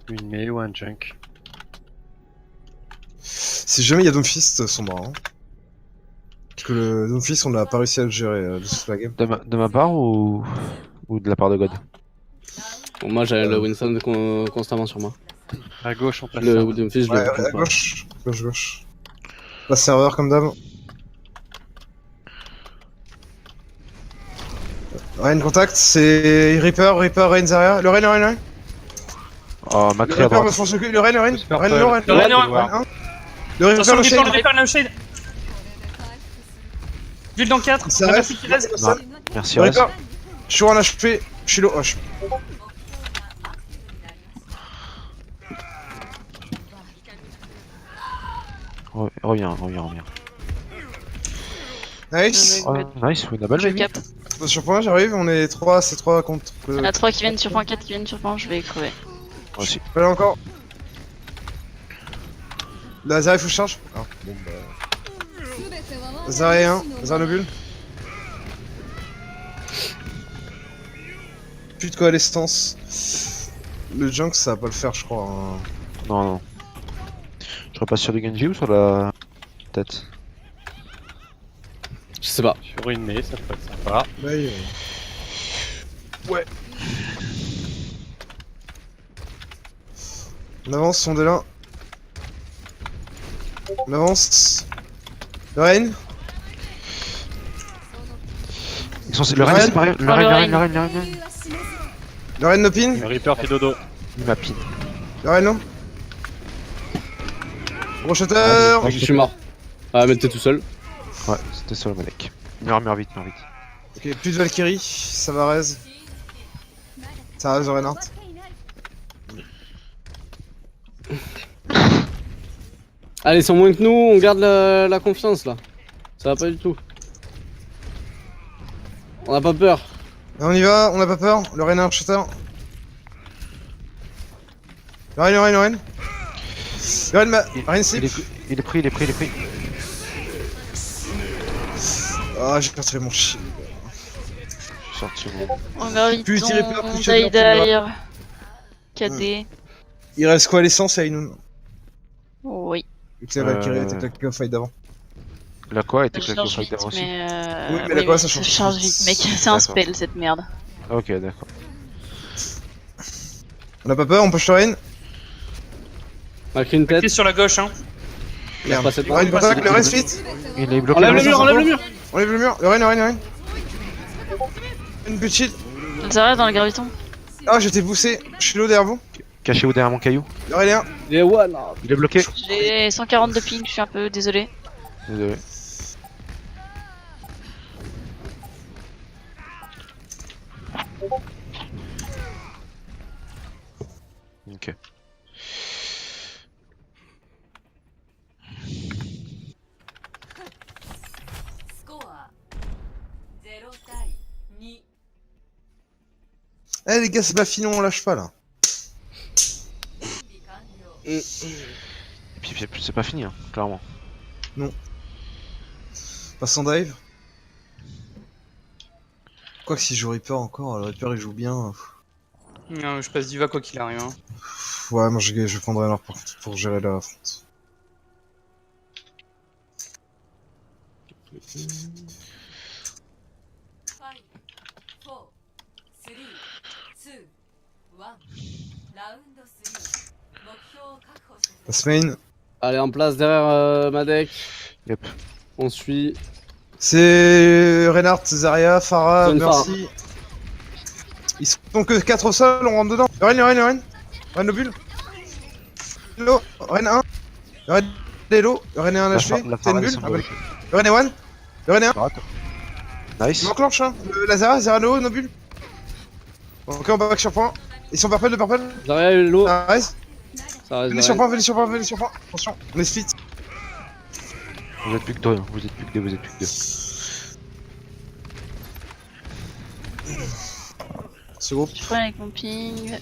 S6: Une melee ou un junk.
S4: Si jamais il y a Doomfist, son bras. Hein. Parce que le Doomfist, on n'a pas réussi à le gérer de toute la game.
S3: De ma part ou de la part de God?
S1: Bon, moi, j'avais le Winston constamment sur moi.
S6: À gauche, on passe.
S1: Le Doomfist, je
S4: Ouais,
S1: le
S4: à
S1: prends pas.
S4: gauche. La serveur comme d'hab. Rain contact, c'est Reaper, Rain Zarya. Le Rain.
S3: Oh,
S4: Le
S3: Macri à
S4: Reaper me
S3: droite.
S4: fonce le cul. Le Rain.
S2: Le Rain,
S4: Rain,
S2: le Rain.
S4: Le Reaper,
S2: Attention,
S4: le
S2: le
S4: Shade.
S2: Reaper, le Shade. Build dans 4.
S4: Ça
S2: La
S4: reste.
S2: merci qui reste.
S3: Non. Merci,
S4: Le
S3: Rez.
S4: Reaper. Je suis en HP. Je suis low. Oh, je-
S3: Reviens.
S4: Nice.
S3: Oh, nice, winnable,
S5: Je
S3: baby.
S5: cap.
S4: Sur point, j'arrive. On est 3, c'est 3 contre.
S5: Il y en a 3 qui viennent sur point, 4 qui viennent sur point, je vais crever.
S3: Moi aussi.
S4: Allez, encore. La Zarya, il faut que je charge. Ah, bon, bah. Zarya 1, Zarya Nobule. Plus de coalescence. Le junk, ça va pas le faire, je crois. Hein.
S3: Non. Je repasse sur du Genji ou sur la tête?
S1: Je sais pas.
S6: Sur une mais ça peut être sympa.
S4: Ouais. On avance, on est là. On avance. Le Rain.
S3: Ils sont... Le Ren,
S4: Ren.
S3: c'est pareil. Le
S5: Oh, le
S3: Ren.
S4: Le Rain no pin.
S6: Le Reaper fait dodo.
S3: Il m'a pin.
S4: Le Rain no. Gros shutter.
S1: Je suis mort. Ah, mais t'es tout seul.
S3: Ouais, c'était sur le Malek. Meurs vite.
S4: Ok, plus de Valkyrie. Ça va raise. Ça raise Reinhardt.
S1: Allez, ils sont moins que nous, on garde la confiance là. Ça va pas du tout. On a pas peur.
S4: Et on y va, on n'a pas peur. Le Reinhardt shutter. Le Rain. Le Rain slip.
S3: Il est pris.
S4: Ah, j'ai perdu mon shit.
S3: Sorti.
S5: On mérite
S4: Plus tirer peur, plus tirer
S5: Die
S4: peur,
S5: KD.
S4: Il reste quoi l'essence à Inoun?
S5: Oui.
S4: Vu que la Valkyrie était claquée au fight d'avant.
S3: La quoi était
S5: Ça
S3: claquée au
S5: charge
S3: fight
S5: vite,
S3: d'avant aussi?
S5: mais
S4: Oui, mais la quoi, ça change
S5: charge
S4: vite.
S5: vite, mec. C'est un
S3: D'accord.
S5: spell cette merde.
S3: Ok, d'accord.
S4: On n'a pas peur, on push le Rain.
S1: Marqué une
S2: Qui est
S1: tête.
S2: sur la gauche, hein.
S1: Il a pas cette
S4: Le Rain contact, le Rain split.
S3: Il est bloqué.
S1: Enlève le mur, enlève le mur.
S4: On lève le mur. Le Rain. Une petite shield.
S5: Zarya dans le graviton.
S4: Ah, j'étais poussé. Je suis low derrière vous.
S3: Cachez-vous derrière mon caillou.
S4: Le Rain est 1.
S1: Il est one.
S3: Il est bloqué.
S5: J'ai 140 de ping, je suis un peu désolé.
S3: Désolé. Ok.
S4: Eh les gars, c'est pas fini, on lâche pas là.
S3: Et puis c'est pas fini, hein, clairement.
S4: Pas sans dive. Quoique si je joue Reaper encore, le Reaper il joue bien.
S2: Non, je passe Diva quoi qu'il arrive, hein.
S4: Ouais, moi je prendrai l'heure pour gérer la front. Passe main.
S1: Allez, en place derrière ma deck.
S3: Yep.
S1: On suit.
S4: C'est Reinhardt, Zarya, Pharah,
S1: Zone
S4: Mercy. Ils sont que 4 au sol, on rentre dedans. Le Rain. Rain Nobule. Hello, Rain 1. Le Rain est low. Le Rain est 1 HP. T'as une bulle. Ah, bah, le Rain est 1. Le Rain est 1.
S3: Nice.
S4: Il m'enclenche, hein. La Zarya low, Nobule. Ok, on back sur point. Ils sont purple de purple.
S1: Zarya est low.
S4: Ça reste.
S1: Ça reste.
S4: Venez sur point. Attention, on est split.
S3: Vous êtes plus que deux.
S4: Ce groupe.
S5: Je prends avec mon ping.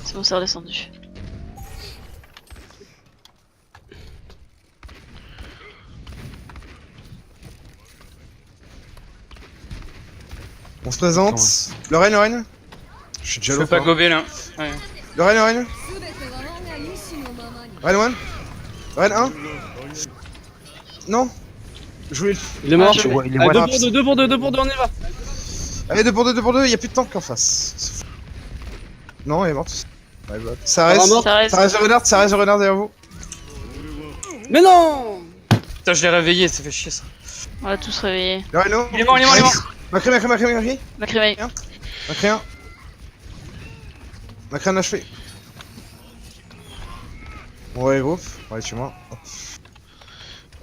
S5: C'est bon, c'est redescendu.
S4: On se présente. Le Rain. Je suis déjà
S2: Je
S4: low.
S2: peux pas gober là. Ouais.
S4: Le Rain. Rain 1. Rain 1. Non. Je voulais le...
S1: Il est mort.
S5: Ah, je-
S3: Ouais, il est
S1: Allez,
S3: one.
S1: 2 pour 2, on y va.
S4: Allez, 2 pour 2, y'a plus de tank en face. Non, il est mort. Ouais, bah. Ça reste.
S1: Vraiment
S5: Ça reste.
S4: Ça reste le Renard derrière vous.
S1: Mais non.
S2: Putain, je l'ai réveillé, ça fait chier ça.
S5: On va tous réveiller.
S4: Le Rhino.
S2: Il est mort.
S4: Macré.
S5: Macrimé.
S4: Macré 1. Macré un achevé. Ouais, gros. Ouais, tu moi.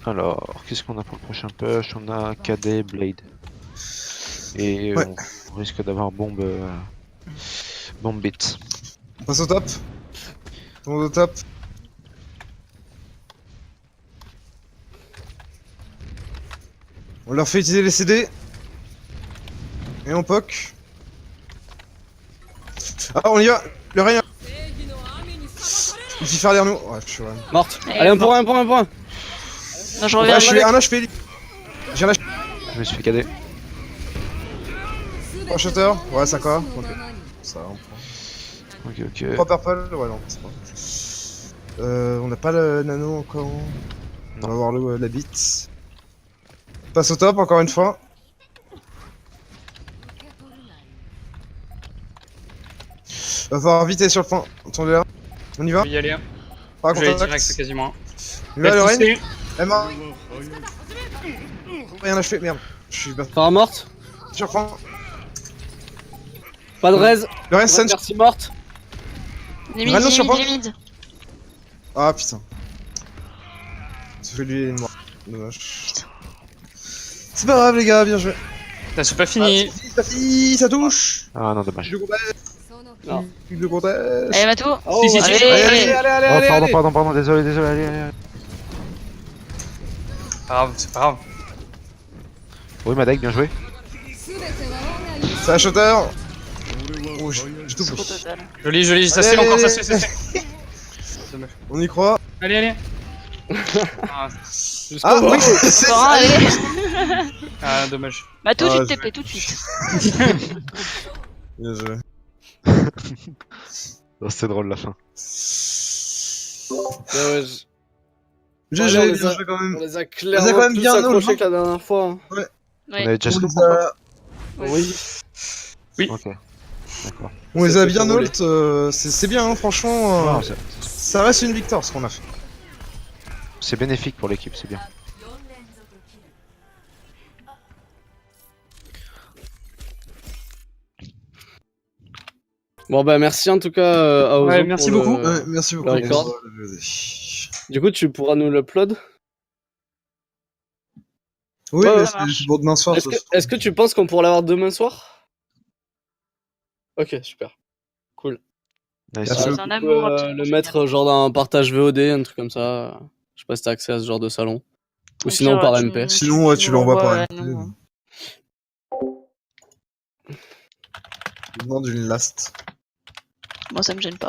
S3: Alors, qu'est-ce qu'on a pour le prochain push? On a KD, Blade. Et
S4: Ouais.
S3: on risque d'avoir bombe. Bombe bit.
S4: On passe au top. On passe au top. On leur fait utiliser les CD. Et on poke. Ah, on y va. Le rayon. Il suffit faire derrière nous. Ouais, je suis vraiment.
S1: Morte.
S5: Eh,
S1: Allez, un point.
S5: Non, je
S4: Ouais,
S5: reviens.
S4: je suis un HP. J'ai un HP.
S3: Je me suis fait KD.
S4: 3 shooters. Ouais, 5 quoi. Ok. Ça, on prend.
S3: Ok.
S4: 3 purple. Ouais, non, c'est pas. On n'a pas le nano encore. On va voir la bite. Passe au top encore une fois. Va falloir vite aller sur le point. Attendez là. On y va.
S2: On peut y aller.
S4: Pas
S2: Je vais
S4: contact.
S2: direct quasiment.
S4: Il va le rain.
S2: poussé.
S4: Elle m'a. Rien achevé, merde. Je suis bas.
S1: Phara morte.
S4: Je reprends.
S1: Pas de raise.
S4: Le reste,
S1: Ouais,
S4: Sense.
S1: merci, morte.
S5: Il est
S4: Rano
S5: mid,
S4: sur point.
S5: il est mid.
S4: Ah putain. Ça fait lui mort. Dommage. C'est pas grave, les gars, bien joué.
S2: Putain, c'est pas fini.
S4: Ça touche.
S3: Ah non, dommage.
S4: Le contest.
S1: Non.
S4: Le contest.
S5: Allez, Matou.
S1: Oh,
S2: Si, si,
S1: allez,
S2: si.
S1: allez,
S3: Oh, pardon, désolé, allez.
S2: Pas grave, c'est pas grave.
S3: Oui, Madec, bien joué.
S4: C'est un shooter. Oh, j'ai tout
S5: Trop
S4: pris.
S5: total.
S2: Joli, ça se
S4: Allez,
S2: fait encore,
S4: allez,
S2: ça se fait. Dommage.
S4: On y croit.
S2: Allez. Ah,
S4: Ah oui, c'est
S5: Encore un,
S4: ça.
S5: allez.
S2: ah, dommage.
S5: Matou,
S4: Ah,
S5: tu
S4: je-
S5: te TP tout de suite.
S4: Bien joué.
S3: Oh, c'est drôle la fin.
S1: Ouais,
S4: GG,
S1: on les
S4: bien
S1: a-
S4: joué quand
S1: on
S4: même.
S1: les a
S4: On
S1: clairement
S4: les a quand même
S1: plus
S4: bien
S1: accrochés
S4: known,
S1: que la dernière fois. hein.
S3: On
S5: Ouais.
S3: avait déjà
S4: On
S3: ce
S4: les a,
S1: Oui.
S3: Ok. D'accord.
S4: on les
S1: Ça
S4: a
S1: fait
S4: bien
S1: rouler.
S4: ult, c'est bien, hein, franchement.
S3: Non,
S4: Ça reste une victoire ce qu'on a fait.
S3: c'est bénéfique pour l'équipe, c'est bien.
S1: Bon bah merci en tout cas à Ozo
S2: Ouais, merci
S1: pour
S2: beaucoup.
S4: Ouais, merci beaucoup.
S1: le record. Du coup tu pourras nous l'upload.
S4: Oui,
S1: Ouais,
S4: mais
S5: ça marche.
S4: c'est pour demain soir.
S1: Est-ce que tu penses qu'on pourrait l'avoir demain soir? Ok, super. Cool.
S3: Nice.
S4: Merci.
S1: Ah,
S5: C'est un
S1: du coup,
S5: amour, absolument
S1: le
S5: génial.
S1: mettre genre dans un partage VOD, un truc comme ça. Je sais pas si t'as accès à ce genre de salon. Ou
S5: Au
S1: sinon
S5: pire,
S1: par
S5: tu-
S1: MP.
S4: Sinon, ouais, tu l'envoies par
S5: ouais,
S4: MP.
S5: non.
S4: Je demande une last.
S5: Moi, ça me gêne pas.